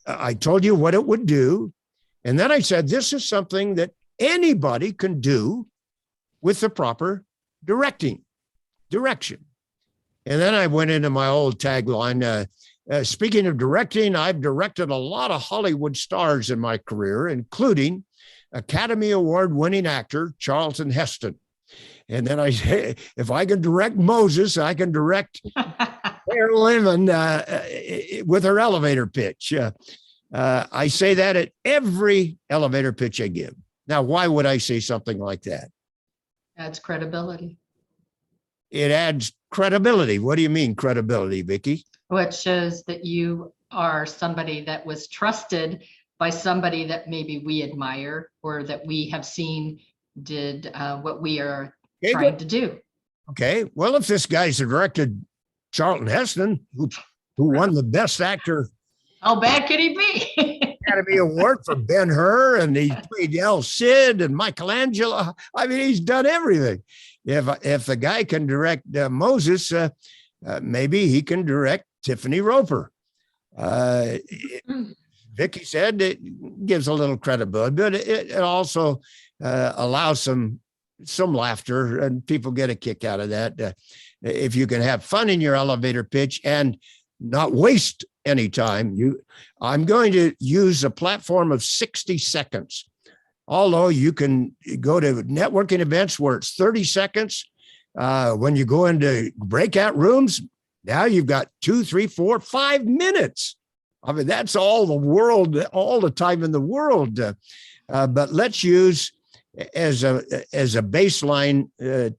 I told you what it would do. And then I said, this is something that anybody can do with the proper direction. And then I went into my old tagline, Speaking of directing, I've directed a lot of Hollywood stars in my career, including Academy Award winning actor Charlton Heston. And then I say, if I can direct Moses, I can direct Claire Lemon with her elevator pitch. I say that at every elevator pitch I give. Now, why would I say something like that? Adds credibility. It adds credibility. What do you mean credibility, Vicki? Which shows that you are somebody that was trusted by somebody that maybe we admire or that we have seen did what we are trying to do. Okay. Well, if this guy's directed Charlton Heston, who won the Best Actor How bad could he be? Academy Award for Ben-Hur, and he played El Cid and Michelangelo. I mean, he's done everything. If the guy can direct Moses, maybe he can direct Tiffany Roper. Vicki said it gives a little credibility, but it also allows some laughter, and people get a kick out of that. If you can have fun in your elevator pitch and not waste any time, I'm going to use a platform of 60 seconds. Although you can go to networking events where it's 30 seconds. When you go into breakout rooms, now you've got 2, 3, 4, 5 minutes. I mean, that's all the time in the world. But let's use as a baseline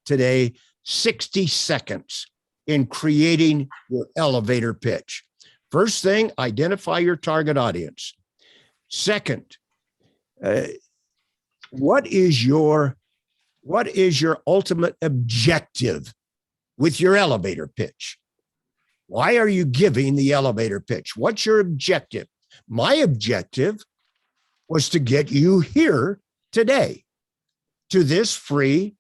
today, 60 seconds in creating your elevator pitch. First thing, identify your target audience. Second, what is your ultimate objective with your elevator pitch? Why are you giving the elevator pitch? What's your objective? My objective was to get you here today to this free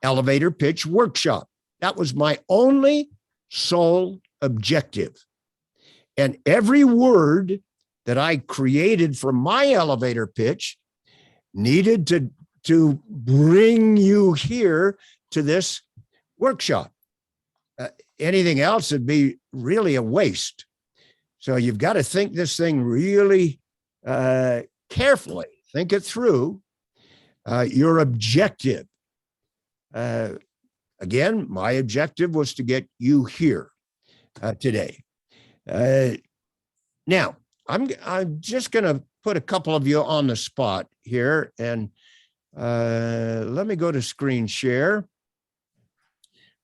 elevator pitch workshop. That was my only sole objective. And every word that I created for my elevator pitch needed to bring you here to this workshop. Anything else would be really a waste. So you've got to think this thing really carefully. Think it through. Your objective. Again, my objective was to get you here today. Now, I'm just going to put a couple of you on the spot here, and let me go to screen share.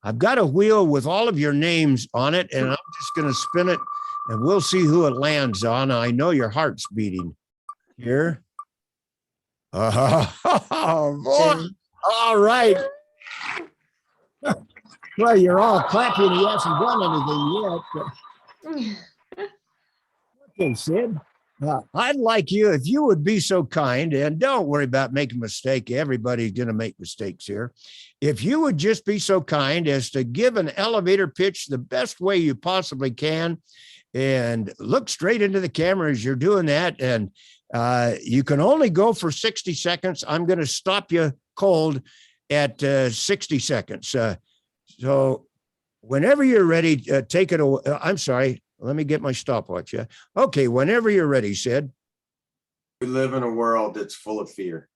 I've got a wheel with all of your names on it, and I'm just going to spin it, and we'll see who it lands on. I know your heart's beating here. Oh, boy. All right. Well, you're all clapping. He hasn't done anything yet. Okay, Sid. I'd like you, if you would be so kind, and don't worry about making a mistake. Everybody's going to make mistakes here. If you would just be so kind as to give an elevator pitch the best way you possibly can, and look straight into the camera as you're doing that. And you can only go for 60 seconds. I'm going to stop you cold at 60 seconds. So whenever you're ready, take it away. I'm sorry. Let me get my stopwatch. Yeah. Okay. Whenever you're ready, Sid. We live in a world that's full of fear.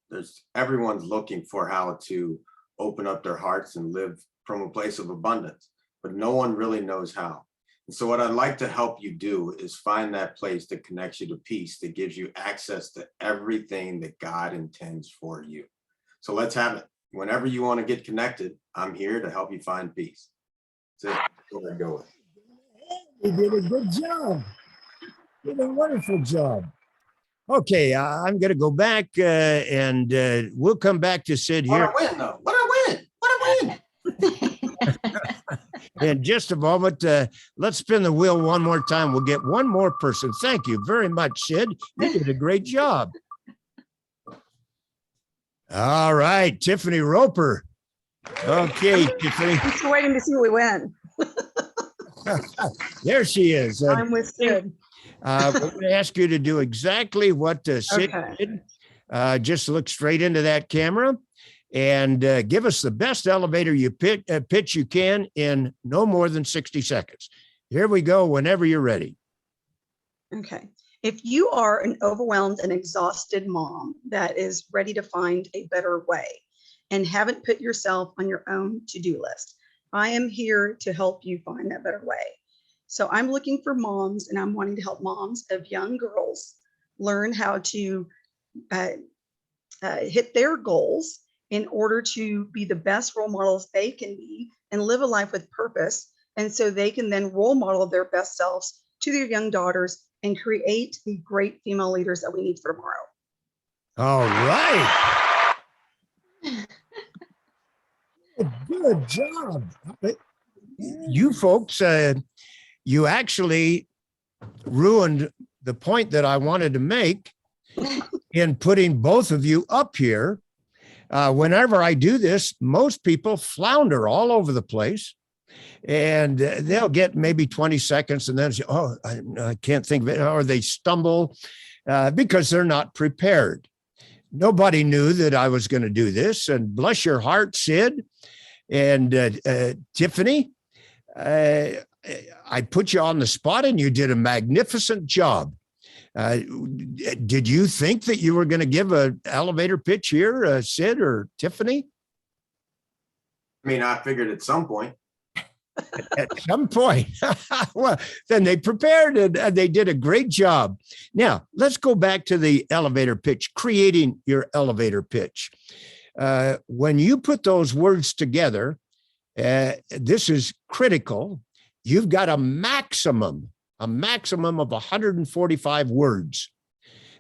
Everyone's looking for how to open up their hearts and live from a place of abundance, but no one really knows how. And so what I'd like to help you do is find that place that connects you to peace, that gives you access to everything that God intends for you. So let's have it. Whenever you want to get connected, I'm here to help you find peace. That's it. What I go with. You did a good job. You did a wonderful job. Okay, I'm going to go back and we'll come back to Sid here. What a win, though. What a win. In just a moment, let's spin the wheel one more time. We'll get one more person. Thank you very much, Sid. You did a great job. All right, Tiffany Roper. Okay, Tiffany. I'm still waiting to see who we win. There she is. I'm with Sid. We're going to ask you to do exactly what Sid did. Just look straight into that camera and give us the best elevator pitch you can in no more than 60 seconds. Here we go, whenever you're ready. Okay. If you are an overwhelmed and exhausted mom that is ready to find a better way and haven't put yourself on your own to-do list, I am here to help you find that better way. So I'm looking for moms, and I'm wanting to help moms of young girls learn how to hit their goals in order to be the best role models they can be and live a life with purpose. And so they can then role model their best selves to their young daughters and create the great female leaders that we need for tomorrow. All right. Good job. You folks, you actually ruined the point that I wanted to make in putting both of you up here. Whenever I do this, most people flounder all over the place, and they'll get maybe 20 seconds and then say, oh, I can't think of it, or they stumble because they're not prepared. Nobody knew that I was going to do this, and bless your heart, Sid and Tiffany, I put you on the spot and you did a magnificent job. Did you think that you were going to give an elevator pitch here, Sid or Tiffany? I mean, I figured at some point. At some point. Well, then they prepared and they did a great job. Now, let's go back to the elevator pitch, creating your elevator pitch. When you put those words together, this is critical. You've got a maximum of 145 words.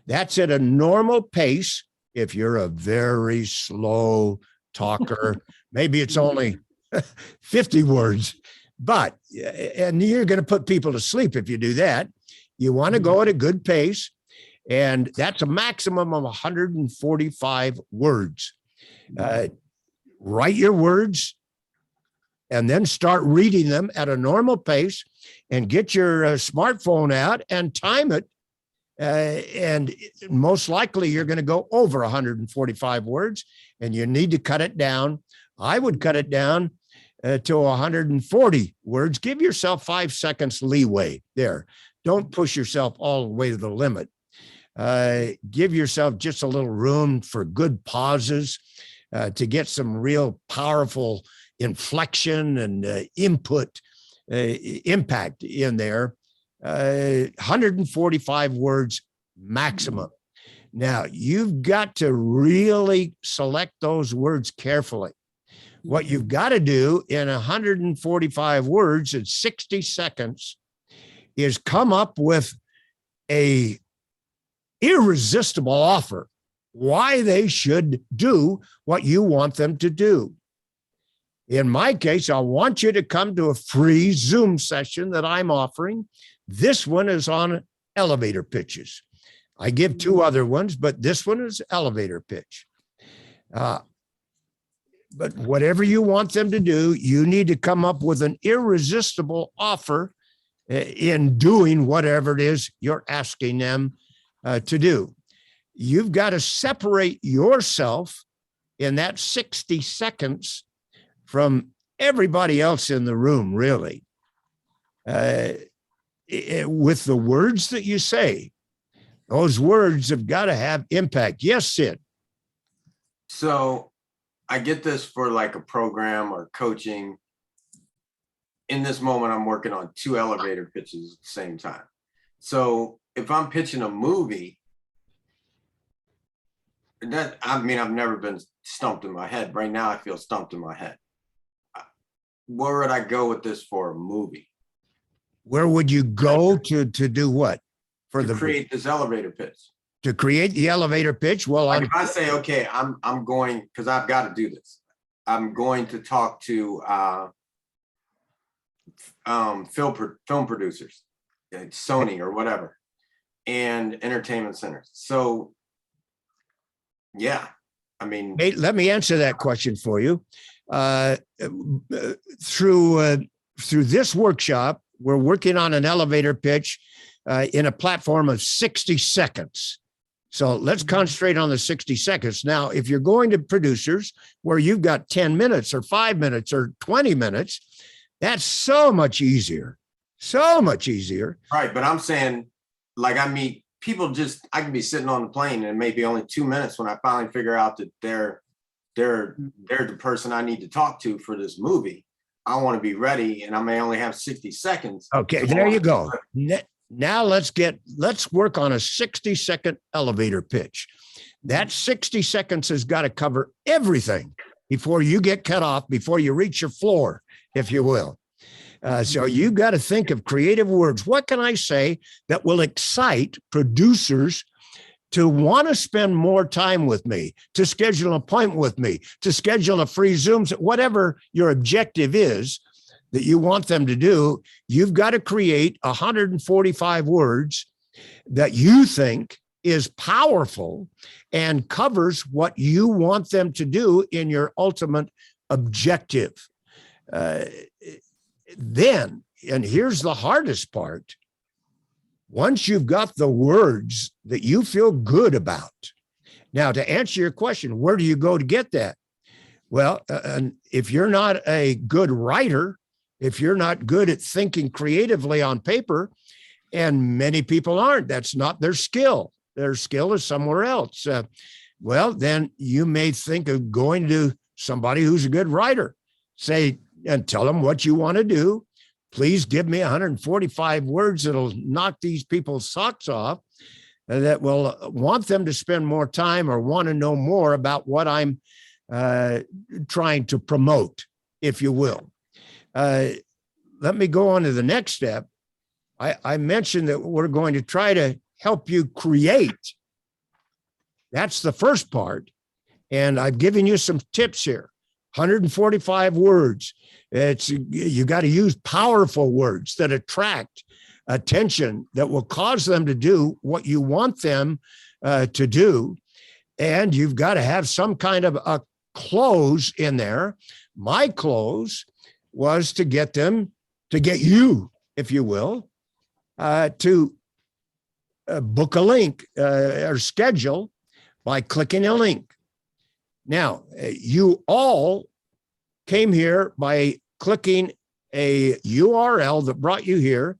That's at a normal pace. If you're a very slow talker, maybe it's only 50 words, and you're going to put people to sleep if you do that. You want to go at a good pace, and that's a maximum of 145 words. Write your words and then start reading them at a normal pace, and get your smartphone out and time it. And most likely you're going to go over 145 words, and you need to cut it down. I would cut it down to 140 words. Give yourself 5 seconds leeway there. Don't push yourself all the way to the limit. Give yourself just a little room for good pauses to get some real powerful inflection and impact in there. 145 words maximum. Now, you've got to really select those words carefully. What you've got to do in 145 words in 60 seconds is come up with a irresistible offer why they should do what you want them to do. In my case, I want you to come to a free Zoom session that I'm offering. This one is on elevator pitches. I give 2 other ones, but this one is elevator pitch. But whatever you want them to do, you need to come up with an irresistible offer in doing whatever it is you're asking them to do. You've got to separate yourself in that 60 seconds from everybody else in the room, really, with the words that you say. Those words have got to have impact. Yes, Sid. So I get this for like a program or coaching. In this moment, I'm working on 2 elevator pitches at the same time. So if I'm pitching a movie, I've never been stumped in my head. Right now, I feel stumped in my head. Where would I go with this for a movie? Where would you go to do what? For to create this elevator pitch. To create the elevator pitch? Well, like if I say, okay, I'm going, because I've got to do this. I'm going to talk to film producers, Sony or whatever, and entertainment centers. So, yeah, I mean, hey, let me answer that question for you. Through this workshop, we're working on an elevator pitch in a platform of 60 seconds. So let's concentrate on the 60 seconds. Now, if you're going to producers where you've got 10 minutes or 5 minutes or 20 minutes, that's so much easier. So much easier. Right. But I'm saying like I meet people I can be sitting on the plane and maybe only 2 minutes when I finally figure out that they're the person I need to talk to for this movie. I want to be ready and I may only have 60 seconds. Okay, there you go. Now let's work on a 60-second elevator pitch. That 60 seconds has got to cover everything before you get cut off, before you reach your floor, if you will. So you got to think of creative words. What can I say that will excite producers to want to spend more time with me, to schedule an appointment with me, to schedule a free Zoom, whatever your objective is that you want them to do? You've got to create 145 words that you think is powerful and covers what you want them to do in your ultimate objective. Then, and here's the hardest part, once you've got the words that you feel good about. Now, to answer your question, where do you go to get that? Well, if you're not a good writer, if you're not good at thinking creatively on paper, and many people aren't, that's not their skill. Their skill is somewhere else. Well, then you may think of going to somebody who's a good writer, say, and tell them what you want to do. Please give me 145 words that'll knock these people's socks off, that will want them to spend more time or want to know more about what I'm trying to promote, if you will. Let me go on to the next step. I mentioned that we're going to try to help you create. That's the first part. And I've given you some tips here. 145 words. You got to use powerful words that attract attention, that will cause them to do what you want them to do. And you've got to have some kind of a close in there. My close was to get you, if you will, to book a link or schedule by clicking a link. Now, you all came here by clicking a URL that brought you here.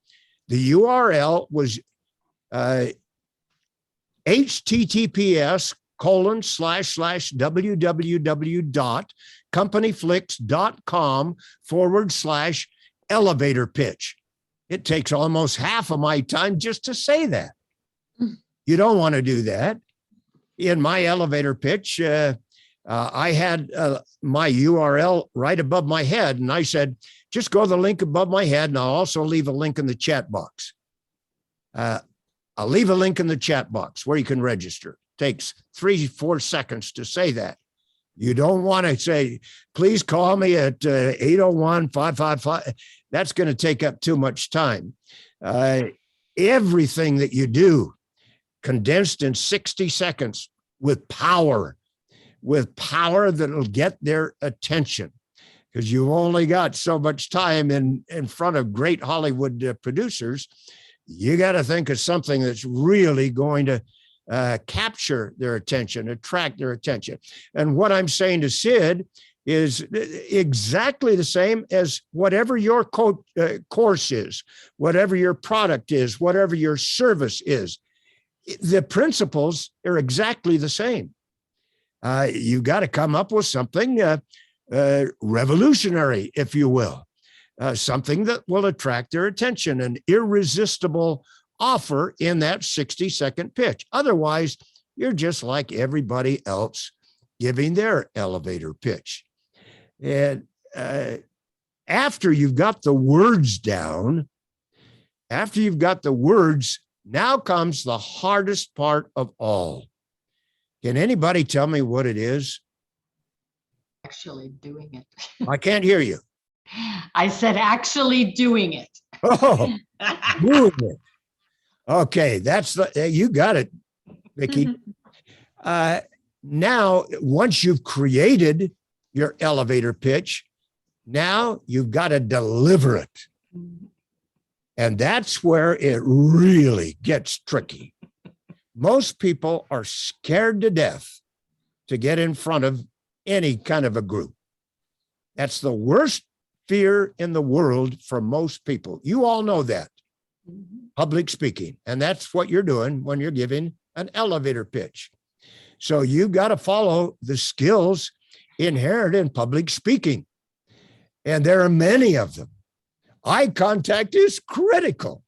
The URL was https://www.companyflix.com/elevator pitch. It takes almost half of my time just to say that. You don't want to do that. In my elevator pitch, I had my URL right above my head, and I said, just go to the link above my head, and I'll also leave a link in the chat box. I'll leave a link in the chat box where you can register. Takes 3-4 seconds to say that. You don't want to say, please call me at 801-555. That's going to take up too much time. Everything that you do condensed in 60 seconds with power that'll get their attention, because you've only got so much time in front of great Hollywood producers. You got to think of something that's really going to capture their attention, attract their attention. And what I'm saying to Sid is exactly the same as whatever your course is, whatever your product is, whatever your service is. The principles are exactly the same. You got to come up with something revolutionary, if you will, something that will attract their attention, an irresistible offer in that 60-second pitch. Otherwise, you're just like everybody else giving their elevator pitch. And after you've got the words down, after you've got the words, now comes the hardest part of all. Can anybody tell me what it is? Actually doing it. I can't hear you. I said actually doing it. Oh, doing it. Okay, you got it, Vicki. Now, once you've created your elevator pitch, now you've got to deliver it. And that's where it really gets tricky. Most people are scared to death to get in front of any kind of a group. That's the worst fear in the world for most people. You all know that. public speaking. And that's what you're doing when you're giving an elevator pitch. So you've got to follow the skills inherent in public speaking. And there are many of them. Eye contact is critical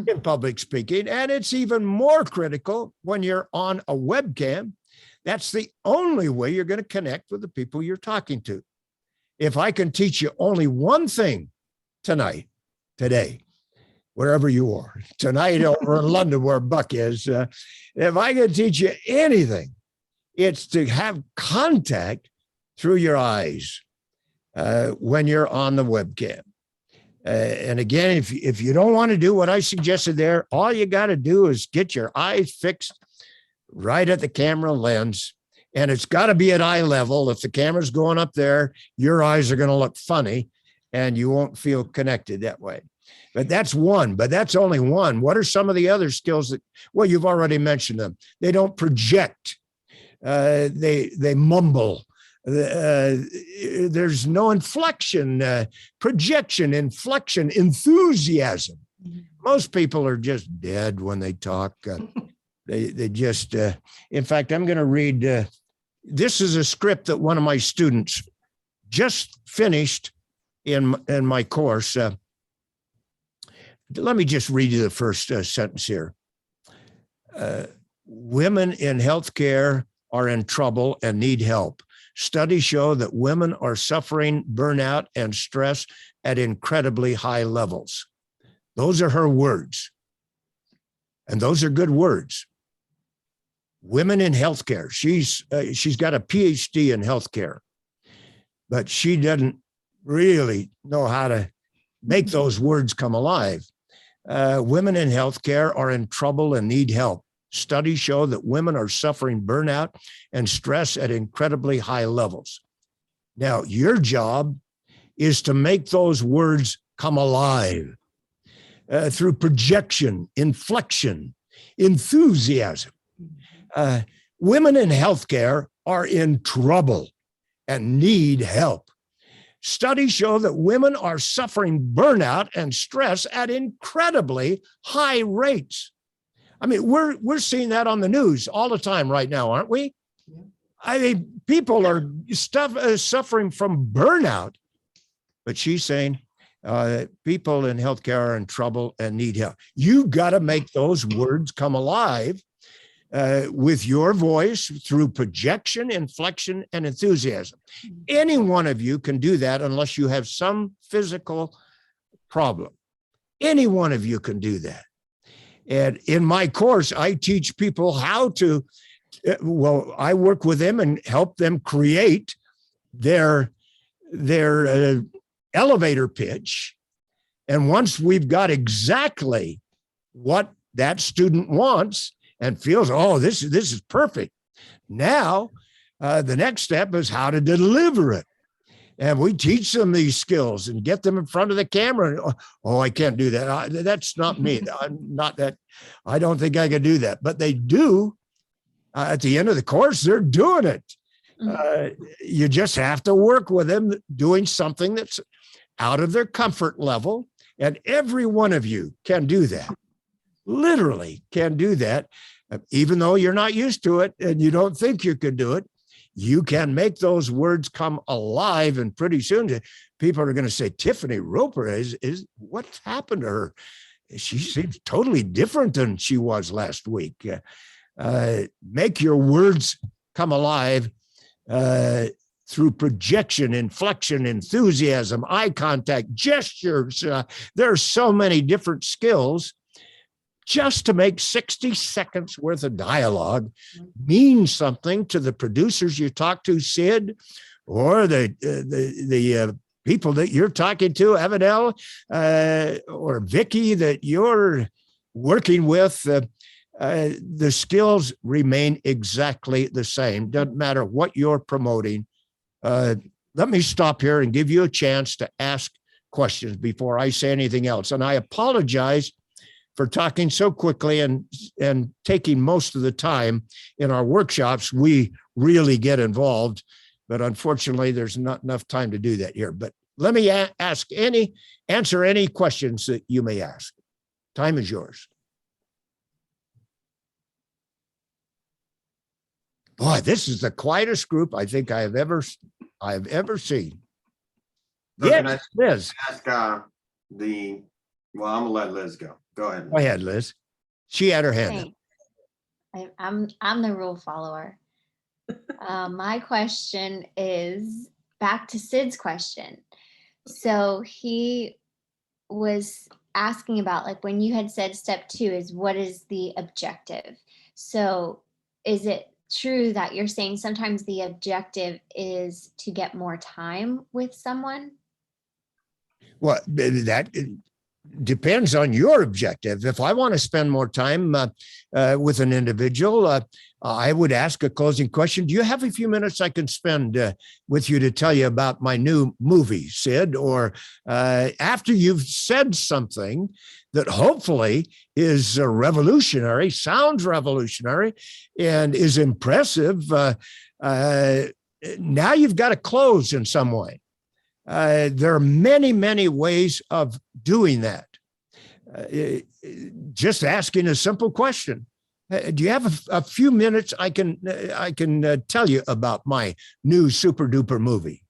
in public speaking, and it's even more critical when you're on a webcam. That's the only way you're going to connect with the people you're talking to. If I can teach you only one thing tonight, today, wherever you are, tonight over in London where Buck is, if I can teach you anything, it's to have contact through your eyes when you're on the webcam. And again, if you don't want to do what I suggested there, all you got to do is get your eyes fixed right at the camera lens. And it's got to be at eye level. If the camera's going up there, your eyes are going to look funny and you won't feel connected that way. But that's one, but that's only one. What are some of the other skills that, well, you've already mentioned them. They don't project. They mumble. There's no inflection, projection, inflection, enthusiasm. Most people are just dead when they talk. They just, in fact, I'm going to read, this is a script that one of my students just finished in my course. Let me just read you the first sentence here. Women in healthcare are in trouble and need help. Studies show that women are suffering burnout and stress at incredibly high levels. Those are her words. And those are good words. Women in healthcare. She's got a PhD in healthcare, but she doesn't really know how to make those words come alive. Women in healthcare are in trouble and need help. Studies show that women are suffering burnout and stress at incredibly high levels. Now, your job is to make those words come alive through projection, inflection, enthusiasm. Women in healthcare are in trouble and need help. Studies show that women are suffering burnout and stress at incredibly high rates. I mean, we're seeing that on the news all the time right now, aren't we? Yeah. I mean, people are suffering from burnout, but she's saying people in healthcare are in trouble and need help. You've got to make those words come alive with your voice through projection, inflection, and enthusiasm. Any one of you can do that unless you have some physical problem. Any one of you can do that. And in my course, I teach people how to, well, I work with them and help them create their elevator pitch. And once we've got exactly what that student wants and feels, oh, this is perfect. Now, the next step is how to deliver it. And we teach them these skills and get them in front of the camera. Oh, I can't do that. That's not me. I'm not that. I don't think I can do that. But they do. At the end of the course, they're doing it. You just have to work with them doing something that's out of their comfort level. And every one of you can do that. Literally can do that. Even though you're not used to it and you don't think you could do it. You can make those words come alive, and pretty soon people are going to say, Tiffany Roper is what's happened to her? She seems totally different than she was last week. Make your words come alive through projection, inflection, enthusiasm, eye contact, gestures. There are so many different skills. Just to make 60 seconds worth of dialogue mean something to the producers you talk to, Sid, or the people that you're talking to, Avidel, or Vicky that you're working with. The skills remain exactly the same. Doesn't matter what you're promoting. Let me stop here and give you a chance to ask questions before I say anything else. And I apologize for talking so quickly and taking most of the time in our workshops. We really get involved, but unfortunately there's not enough time to do that here. But let me answer any questions that you may ask. Time is yours. Boy, this is the quietest group I think I have ever seen. So can Yes, I Liz. ask well, I'm gonna let Liz go. Go ahead. Go ahead, Liz. She had her hand up. Hey, I'm the rule follower. My question is back to Sid's question. So he was asking about, like, when you had said step 2 is what is the objective? So is it true that you're saying sometimes the objective is to get more time with someone? Well, that depends on your objective. If I want to spend more time with an individual, I would ask a closing question. Do you have a few minutes I can spend with you to tell you about my new movie, Sid? Or after you've said something that hopefully is revolutionary, sounds revolutionary, and is impressive, now you've got to close in some way. There are many, many ways of doing that. Just asking a simple question. Do you have a few minutes I can tell you about my new super duper movie?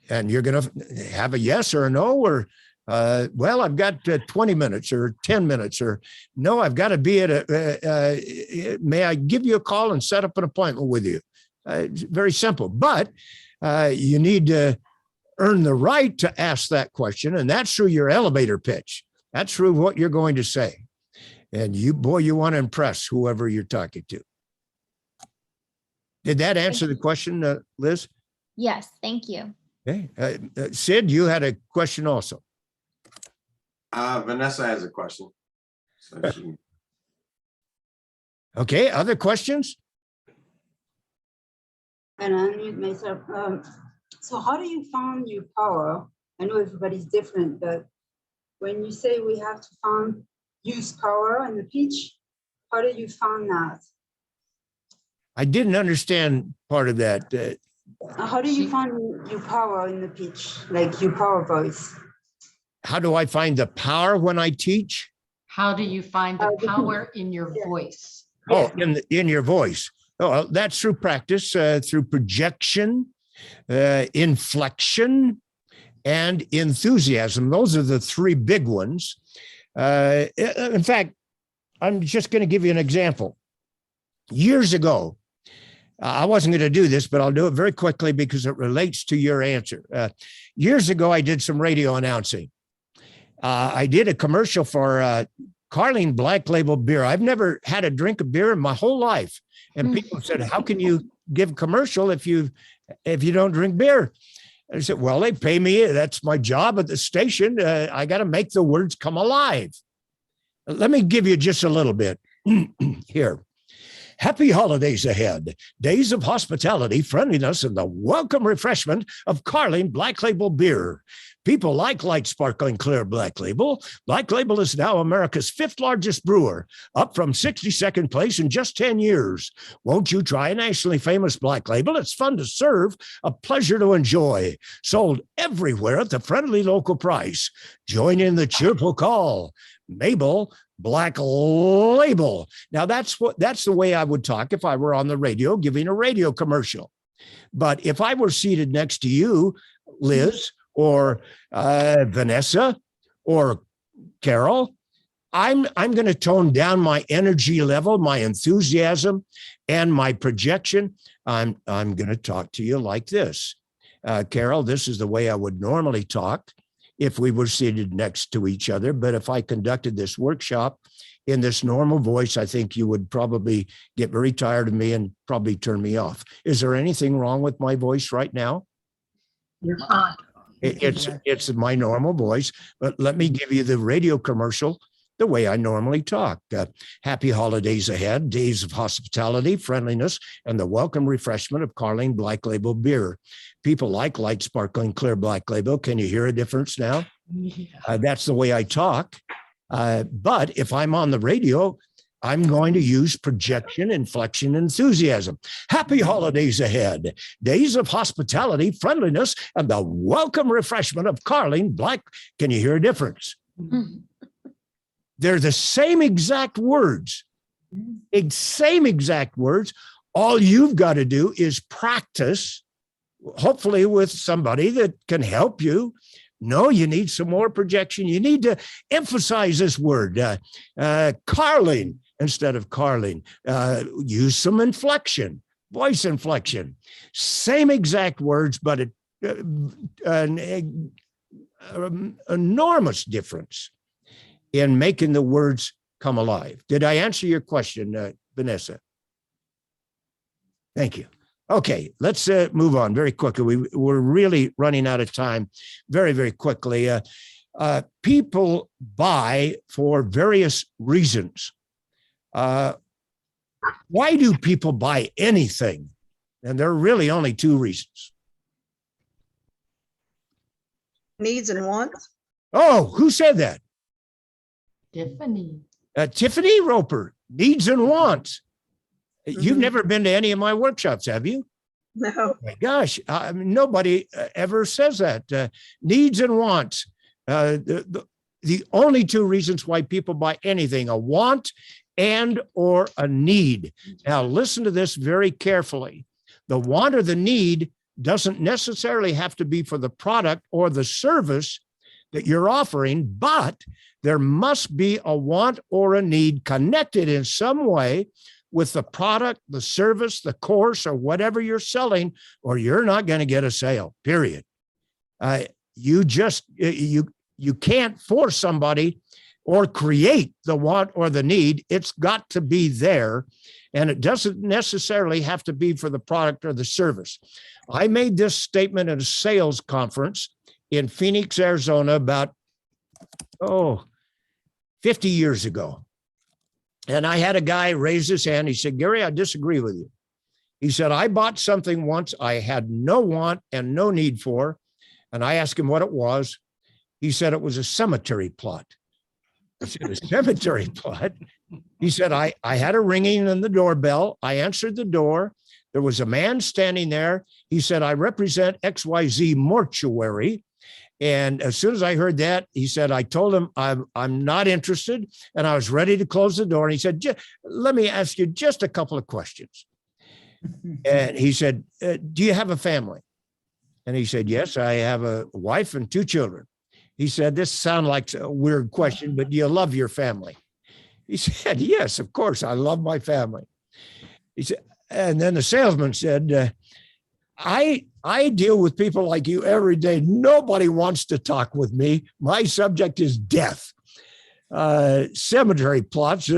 And you're going to have a yes or a no, or well, I've got 20 minutes or 10 minutes, or no, I've got to be at may I give you a call and set up an appointment with you? It's very simple, but you need to earn the right to ask that question. And that's through your elevator pitch. That's through what you're going to say. And you want to impress whoever you're talking to. Did that answer the question, Liz? Yes, thank you. Okay. Sid, you had a question also. Vanessa has a question. Okay, other questions? And I unmute myself. So how do you find your power? I know everybody's different, but when you say we have to use power in the pitch, how do you find that? I didn't understand part of that. How do you find your power in the pitch, like your power voice? How do I find the power when I teach? How do you find the power in your voice? Oh, in your voice. Oh, that's through practice, through projection, inflection, and enthusiasm. Those are the three big ones. In fact, I'm just going to give you an example. Years ago, I wasn't going to do this, but I'll do it very quickly because it relates to your answer. Years ago, I did some radio announcing. I did a commercial for Carling Black Label beer. I've never had a drink of beer in my whole life. And people said, how can you give a commercial if you don't drink beer? I said, well, they pay me. That's my job at the station. I got to make the words come alive. Let me give you just a little bit here. Happy holidays ahead. Days of hospitality, friendliness, and the welcome refreshment of Carling Black Label beer. People like light, sparkling, clear Black Label. Black Label is now America's 5th largest brewer, up from 62nd place in just 10 years. Won't you try a nationally famous Black Label? It's fun to serve, a pleasure to enjoy. Sold everywhere at the friendly local price. Join in the cheerful call. Mabel Black Label. Now that's the way I would talk if I were on the radio giving a radio commercial. But if I were seated next to you, Liz, or Vanessa, or Carol, I'm going to tone down my energy level, my enthusiasm, and my projection. I'm going to talk to you like this. Carol, this is the way I would normally talk if we were seated next to each other. But if I conducted this workshop in this normal voice, I think you would probably get very tired of me and probably turn me off. Is there anything wrong with my voice right now? You're fine. It's my normal voice, but let me give you the radio commercial the way I normally talk. Happy holidays ahead, days of hospitality, friendliness, and the welcome refreshment of Carling Black Label beer. People like light, sparkling, clear Black Label. Can you hear a difference now? Yeah. That's the way I talk. But if I'm on the radio, I'm going to use projection, inflection, enthusiasm. Happy holidays ahead. Days of hospitality, friendliness, and the welcome refreshment of Carling Black. Can you hear a difference? They're the same exact words, same exact words. All you've got to do is practice, hopefully with somebody that can help you. No, you need some more projection. You need to emphasize this word, carling instead of carling. Use some inflection, voice inflection. Same exact words, but an enormous difference in making the words come alive. Did I answer your question, Vanessa? Thank you. Okay, let's move on very quickly. We're really running out of time very, very quickly. People buy for various reasons. Why do people buy anything? And there are really only two reasons. Needs and wants. Oh, who said that? Tiffany. Tiffany Roper, needs and wants. You've never been to any of my workshops, have you? No. Oh my gosh, nobody ever says that. Needs and wants. The only two reasons why people buy anything, a want and or a need. Now, listen to this very carefully. The want or the need doesn't necessarily have to be for the product or the service that you're offering, but there must be a want or a need connected in some way with the product, the service, the course, or whatever you're selling, or you're not going to get a sale, period. You can't force somebody or create the want or the need. It's got to be there, and it doesn't necessarily have to be for the product or the service. I made this statement at a sales conference in Phoenix, Arizona, about 50 years ago. And I had a guy raise his hand. He said, Gary, I disagree with you. He said, I bought something once I had no want and no need for. And I asked him what it was. He said it was a cemetery plot. I said, a cemetery plot? He said, I had a ringing in the doorbell. I answered the door. There was a man standing there. He said, I represent XYZ mortuary. And as soon as I heard that, he said, I told him I'm not interested, and I was ready to close the door. And he said, let me ask you just a couple of questions. And he said, do you have a family? And he said, yes, I have a wife and 2 children. He said, this sounds like a weird question, but do you love your family? He said, yes, of course, I love my family. He said, and then the salesman said, I deal with people like you every day. Nobody wants to talk with me. My subject is death. Cemetery plots.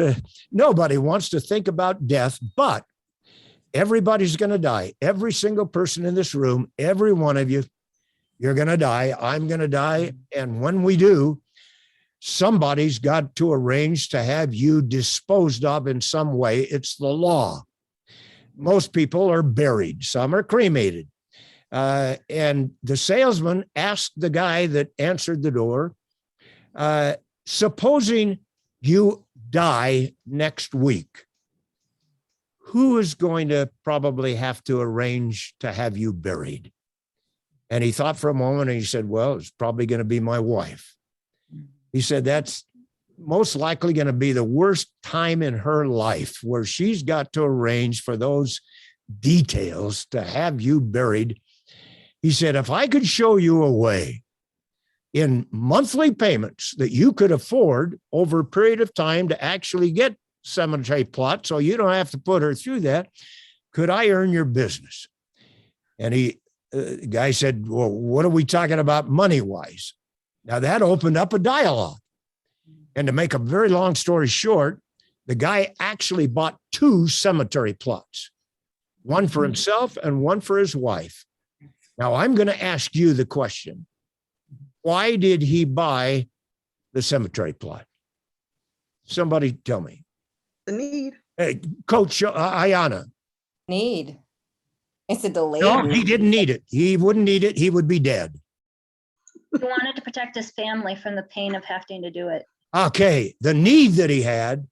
Nobody wants to think about death, but everybody's going to die. Every single person in this room, every one of you, you're going to die. I'm going to die. And when we do, somebody's got to arrange to have you disposed of in some way. It's the law. Most people are buried. Some are cremated. And the salesman asked the guy that answered the door, supposing you die next week, who is going to probably have to arrange to have you buried? And he thought for a moment and he said, well, it's probably going to be my wife. He said, that's most likely going to be the worst time in her life, where she's got to arrange for those details to have you buried. He said, if I could show you a way in monthly payments that you could afford over a period of time to actually get cemetery plot so you don't have to put her through that, could I earn your business? And the guy said, well, what are we talking about money-wise? Now that opened up a dialogue. And to make a very long story short, the guy actually bought 2 cemetery plots, one for himself and one for his wife. Now I'm going to ask you the question. Why did he buy the cemetery plot? Somebody tell me. The need. Hey, Coach Ayana. Need. It's a delay. No, he didn't need it. He wouldn't need it. He would be dead. He wanted to protect his family from the pain of having to do it. Okay, the need that he had,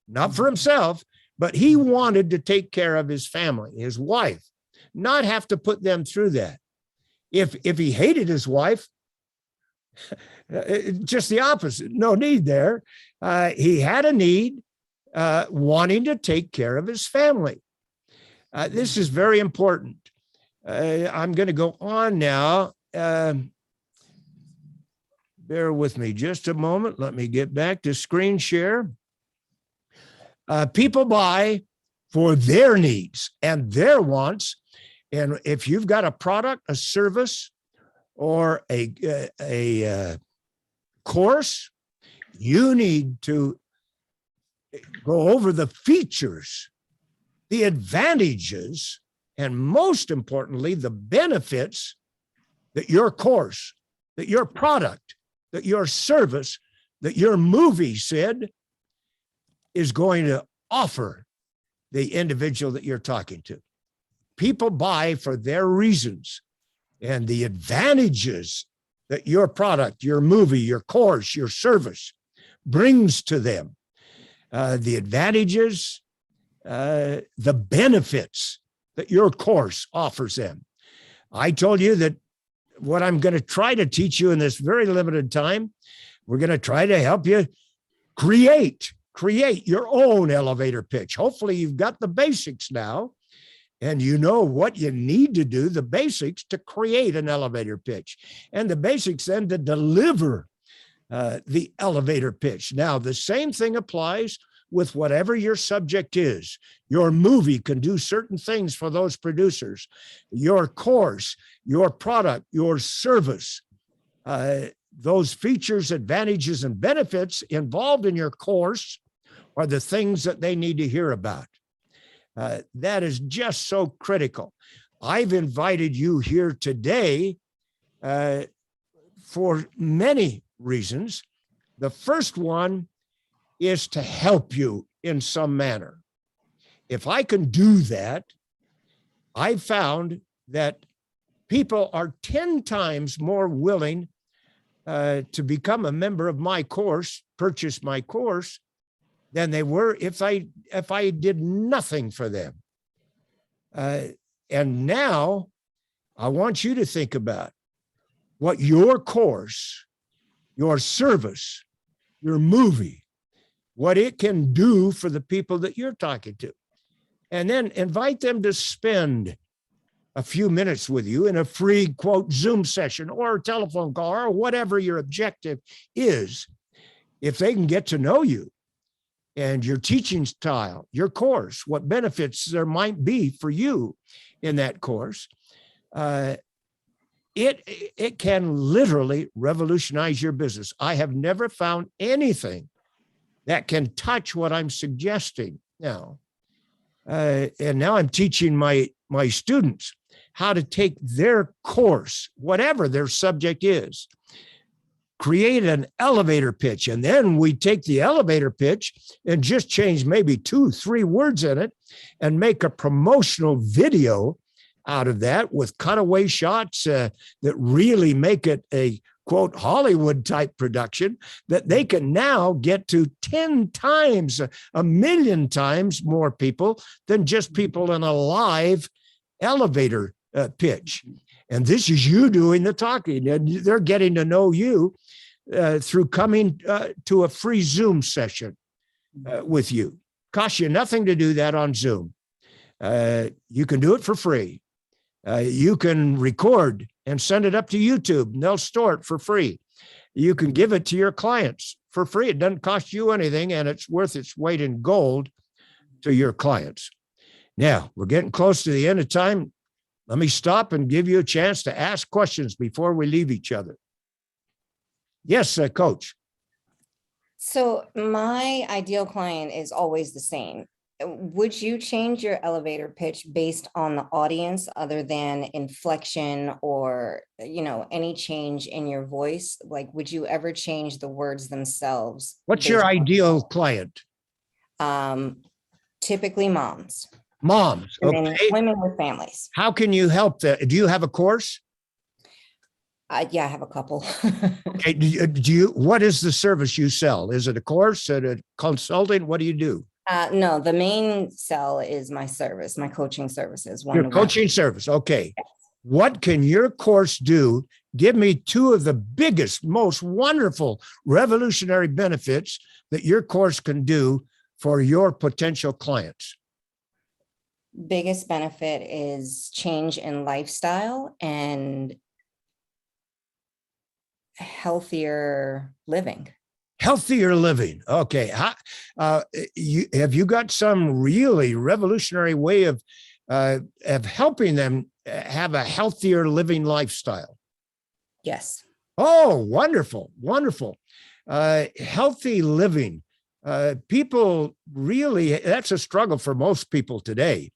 not for himself, but he wanted to take care of his family, his wife, not have to put them through that. If he hated his wife, Just the opposite. No need there. He had a need, wanting to take care of his family. This is very important. I'm going to go on now. Bear with me just a moment. Let me get back to screen share. People buy for their needs and their wants. And if you've got a product, a service, or a course, you need to go over the features, the advantages, and most importantly, the benefits that your course, that your product, that your service, that your movie, Sid, is going to offer the individual that you're talking to. People buy for their reasons, and the advantages that your product, your movie, your course, your service brings to them, the advantages, the benefits that your course offers them. I told you that what I'm going to try to teach you in this very limited time, we're going to try to help you create your own elevator pitch. Hopefully you've got the basics now, and you know what you need to do, the basics to create an elevator pitch, and the basics then to deliver the elevator pitch. Now, the same thing applies with whatever your subject is. Your movie can do certain things for those producers. Your course, your product, your service, those features, advantages, and benefits involved in your course are the things that they need to hear about. That is just so critical. I've invited you here today for many reasons. The first one is to help you in some manner. If I can do that, I've found that people are 10 times more willing to become a member of my course, purchase my course, than they were if I did nothing for them. And now I want you to think about what your course, your service, your movie, what it can do for the people that you're talking to. And then invite them to spend a few minutes with you in a free, quote, Zoom session or a telephone call or whatever your objective is. If they can get to know you and your teaching style, your course, what benefits there might be for you in that course, it can literally revolutionize your business. I have never found anything that can touch what I'm suggesting now. And now I'm teaching my students how to take their course, whatever their subject is, create an elevator pitch. And then we take the elevator pitch and just change maybe 2-3 words in it and make a promotional video out of that with cutaway shots that really make it a, quote, Hollywood type production that they can now get to 10 times, 1,000,000 times more people than just people in a live elevator pitch. And this is you doing the talking, and they're getting to know you through coming to a free Zoom session with you. Costs you nothing to do that on Zoom. You can do it for free. You can record and send it up to YouTube, and they'll store it for free. You can give it to your clients for free. It doesn't cost you anything, and it's worth its weight in gold to your clients. Now, we're getting close to the end of time. Let me stop and give you a chance to ask questions before we leave each other. Yes, Coach. So my ideal client is always the same. Would you change your elevator pitch based on the audience other than inflection or, any change in your voice? Like, would you ever change the words themselves? What's your ideal client? Typically moms. Moms, okay. Women with families. How can you help that? Do you have a course? Yeah, I have a couple. Okay. What is the service you sell? Is it a course, a consulting? What do you do? No, the main sell is my service, my coaching services. Your coaching service. Okay. What can your course do? Give me two of the biggest, most wonderful, revolutionary benefits that your course can do for your potential clients. Biggest benefit is change in lifestyle and healthier living. Healthier living. Okay. Have you got some really revolutionary way of helping them have a healthier living lifestyle? Yes. Oh, wonderful, wonderful. Healthy living. People really, that's a struggle for most people today.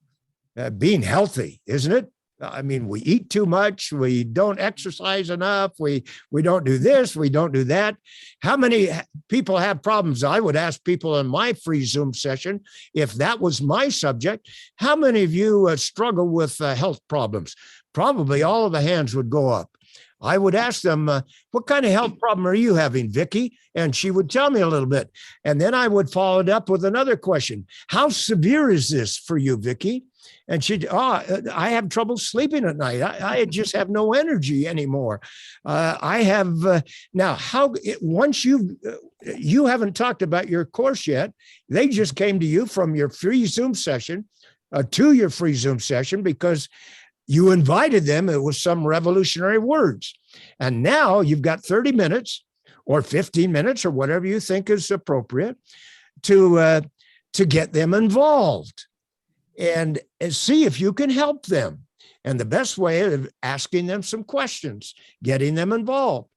Being healthy, isn't it? I mean, we eat too much. We don't exercise enough. We don't do this. We don't do that. How many people have problems? I would ask people in my free Zoom session, if that was my subject, how many of you struggle with health problems? Probably all of the hands would go up. I would ask them, what kind of health problem are you having, Vicki? And she would tell me a little bit. And then I would follow it up with another question. How severe is this for you, Vicki? And she'd, I have trouble sleeping at night. I just have no energy anymore. I have, now, once you haven't talked about your course yet, they just came to you from your free Zoom session to your free Zoom session because you invited them. It was some revolutionary words. And now you've got 30 minutes or 15 minutes or whatever you think is appropriate to get them involved and see if you can help them. And the best way of asking them some questions, getting them involved.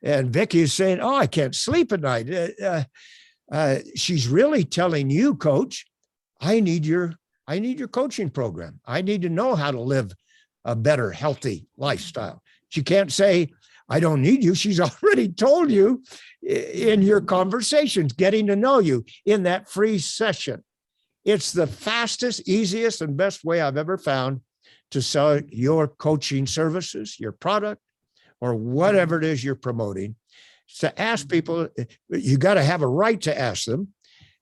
And Vicki is saying, oh, I can't sleep at night. She's really telling you, coach, I need your coaching program. I need to know how to live a better, healthy lifestyle. She can't say, I don't need you. She's already told you in your conversations, getting to know you in that free session. It's the fastest, easiest, and best way I've ever found to sell your coaching services, your product, or whatever it is you're promoting. To ask people, you got to have a right to ask them.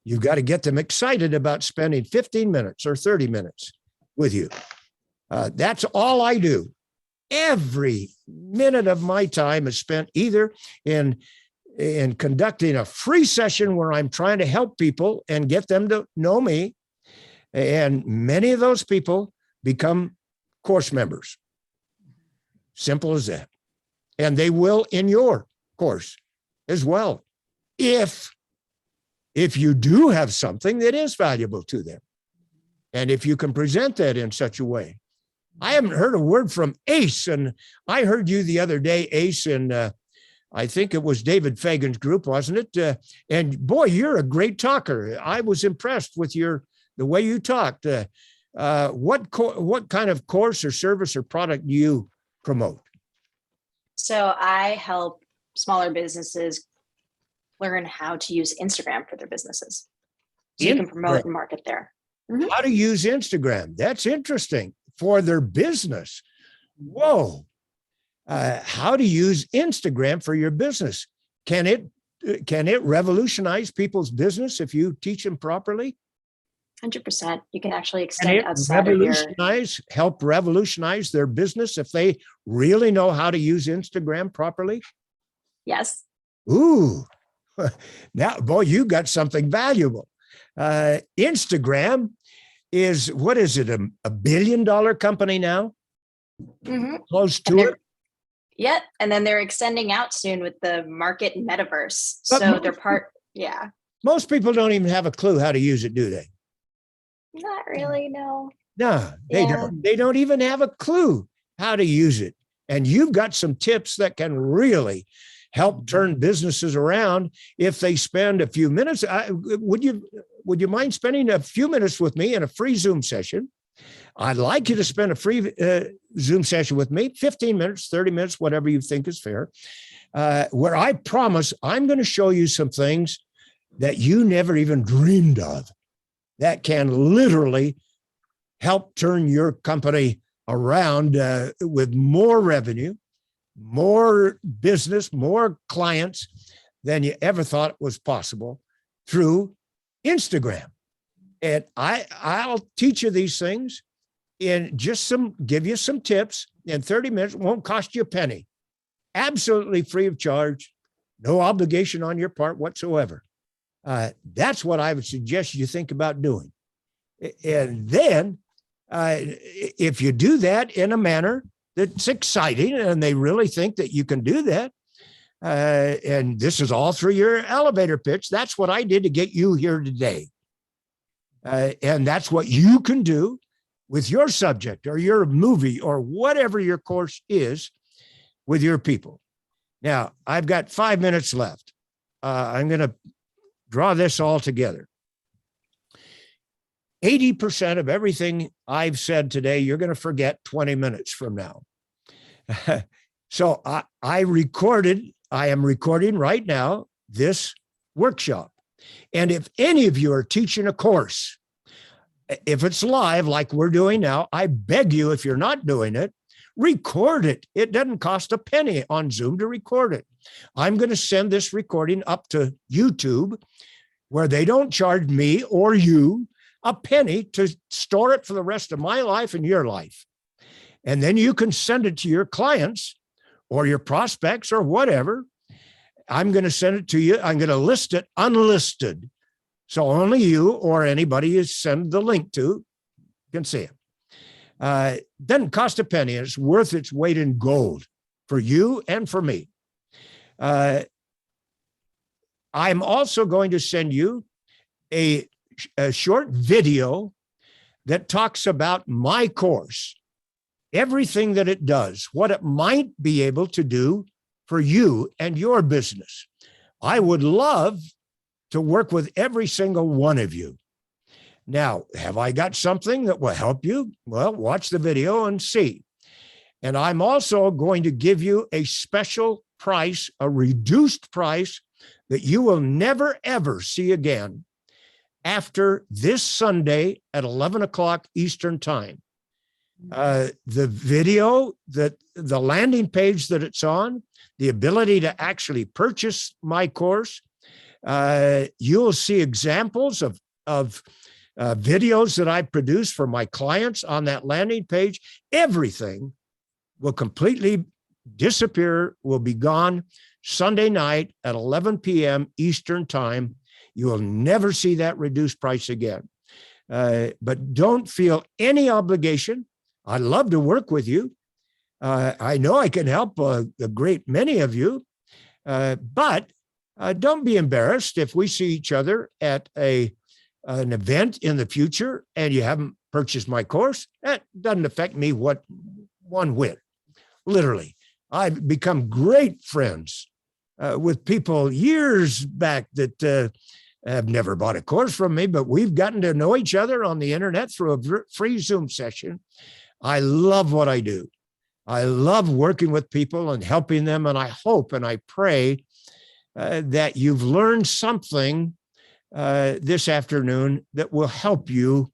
You've got to get them excited about spending 15 minutes or 30 minutes with you. That's all I do. Every minute of my time is spent either in conducting a free session where I'm trying to help people and get them to know me. And many of those people become course members. Simple as that. And they will in your course as well. If you do have something that is valuable to them. And if you can present that in such a way. I haven't heard a word from Ace, and I heard you the other day, Ace, and I think it was David Fagan's group, wasn't it? And boy, you're a great talker. I was impressed with the way you talked. What kind of course or service or product do you promote? So I help smaller businesses learn how to use Instagram for their businesses. So you can promote and market there. How to use Instagram. That's interesting. For their business. Whoa. How to use Instagram for your business. Can it revolutionize people's business if you teach them properly? 100%. You can actually extend outside of your... help revolutionize their business if they really know how to use Instagram properly? Yes. Ooh, now, boy, you got something valuable. Instagram is, what is it, a $1 billion company now? Close to it? Yeah, and then they're extending out soon with the market metaverse. So they're yeah. Most people don't even have a clue how to use it, do they? Not really, no. No, they don't. They don't even have a clue how to use it. And you've got some tips that can really help turn businesses around if they spend a few minutes. Would you mind spending a few minutes with me in a free Zoom session? I'd like you to spend a free Zoom session with me, 15 minutes, 30 minutes, whatever you think is fair, where I promise I'm going to show you some things that you never even dreamed of that can literally help turn your company around with more revenue, more business, more clients than you ever thought was possible through Instagram. And I'll teach you these things in just give you some tips in 30 minutes. It won't cost you a penny. Absolutely free of charge. No obligation on your part whatsoever. That's what I would suggest you think about doing. And then if you do that in a manner that's exciting and they really think that you can do that, and this is all through your elevator pitch, that's what I did to get you here today. And that's what you can do with your subject or your movie or whatever your course is with your people. Now, I've got 5 minutes left. I'm going to draw this all together. 80% of everything I've said today, you're going to forget 20 minutes from now. So I am recording right now this workshop. And if any of you are teaching a course, if it's live like we're doing now, I beg you, if you're not doing it, record it. It doesn't cost a penny on Zoom to record it. I'm going to send this recording up to YouTube, where they don't charge me or you a penny to store it for the rest of my life and your life. And then you can send it to your clients or your prospects or whatever. I'm going to send it to you. I'm going to list it unlisted. So only you or anybody you send the link to can see it. Doesn't cost a penny. It's worth its weight in gold for you and for me. I'm also going to send you a short video that talks about my course, everything that it does, what it might be able to do for you and your business. I would love to work with every single one of you. Now, have I got something that will help you? Well, watch the video and see. And I'm also going to give you a special price, a reduced price that you will never, ever see again after this Sunday at 11 o'clock Eastern time. The video, the landing page that it's on, the ability to actually purchase my course, you'll see examples of videos that I produce for my clients on that landing page. Everything will completely disappear, will be gone Sunday night at 11 p.m. Eastern time. You will never see that reduced price again. But don't feel any obligation. I'd love to work with you. I know I can help a great many of you, but don't be embarrassed if we see each other at an event in the future and you haven't purchased my course. That doesn't affect me one whit. Literally, I've become great friends with people years back that have never bought a course from me, but we've gotten to know each other on the internet through a free Zoom session. I love what I do. I love working with people and helping them. And I hope and I pray that you've learned something this afternoon that will help you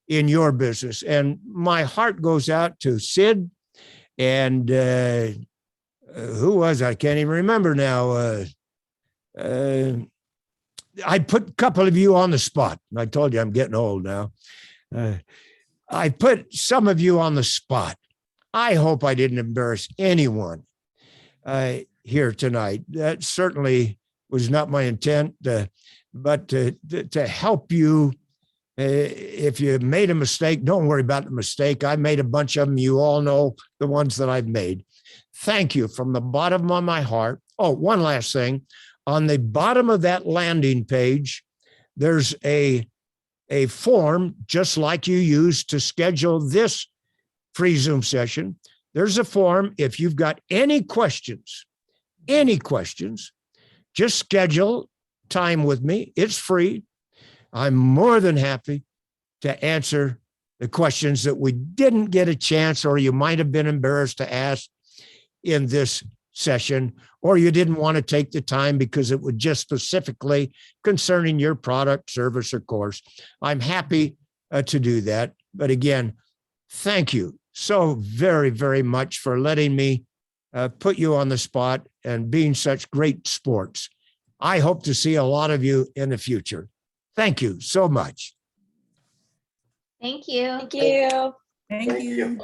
in your business. And my heart goes out to Sid and who was I can't even remember now. I put a couple of you on the spot. I told you I'm getting old now. I put some of you on the spot. I hope I didn't embarrass anyone here tonight. That certainly was not my intent, but to help you. If you made a mistake, don't worry about the mistake. I made a bunch of them. You all know the ones that I've made. Thank you from the bottom of my heart. Oh, one last thing. On the bottom of that landing page, there's a form just like you use to schedule this free Zoom session. There's a form. If you've got any questions, just schedule time with me. It's free. I'm more than happy to answer the questions that we didn't get a chance or you might have been embarrassed to ask in this session, or you didn't want to take the time because it was just specifically concerning your product, service, or course. I'm happy to do that. But again, thank you so very, very much for letting me put you on the spot and being such great sports. I hope to see a lot of you in the future. Thank you so much. Thank you. Thank you. Thank you.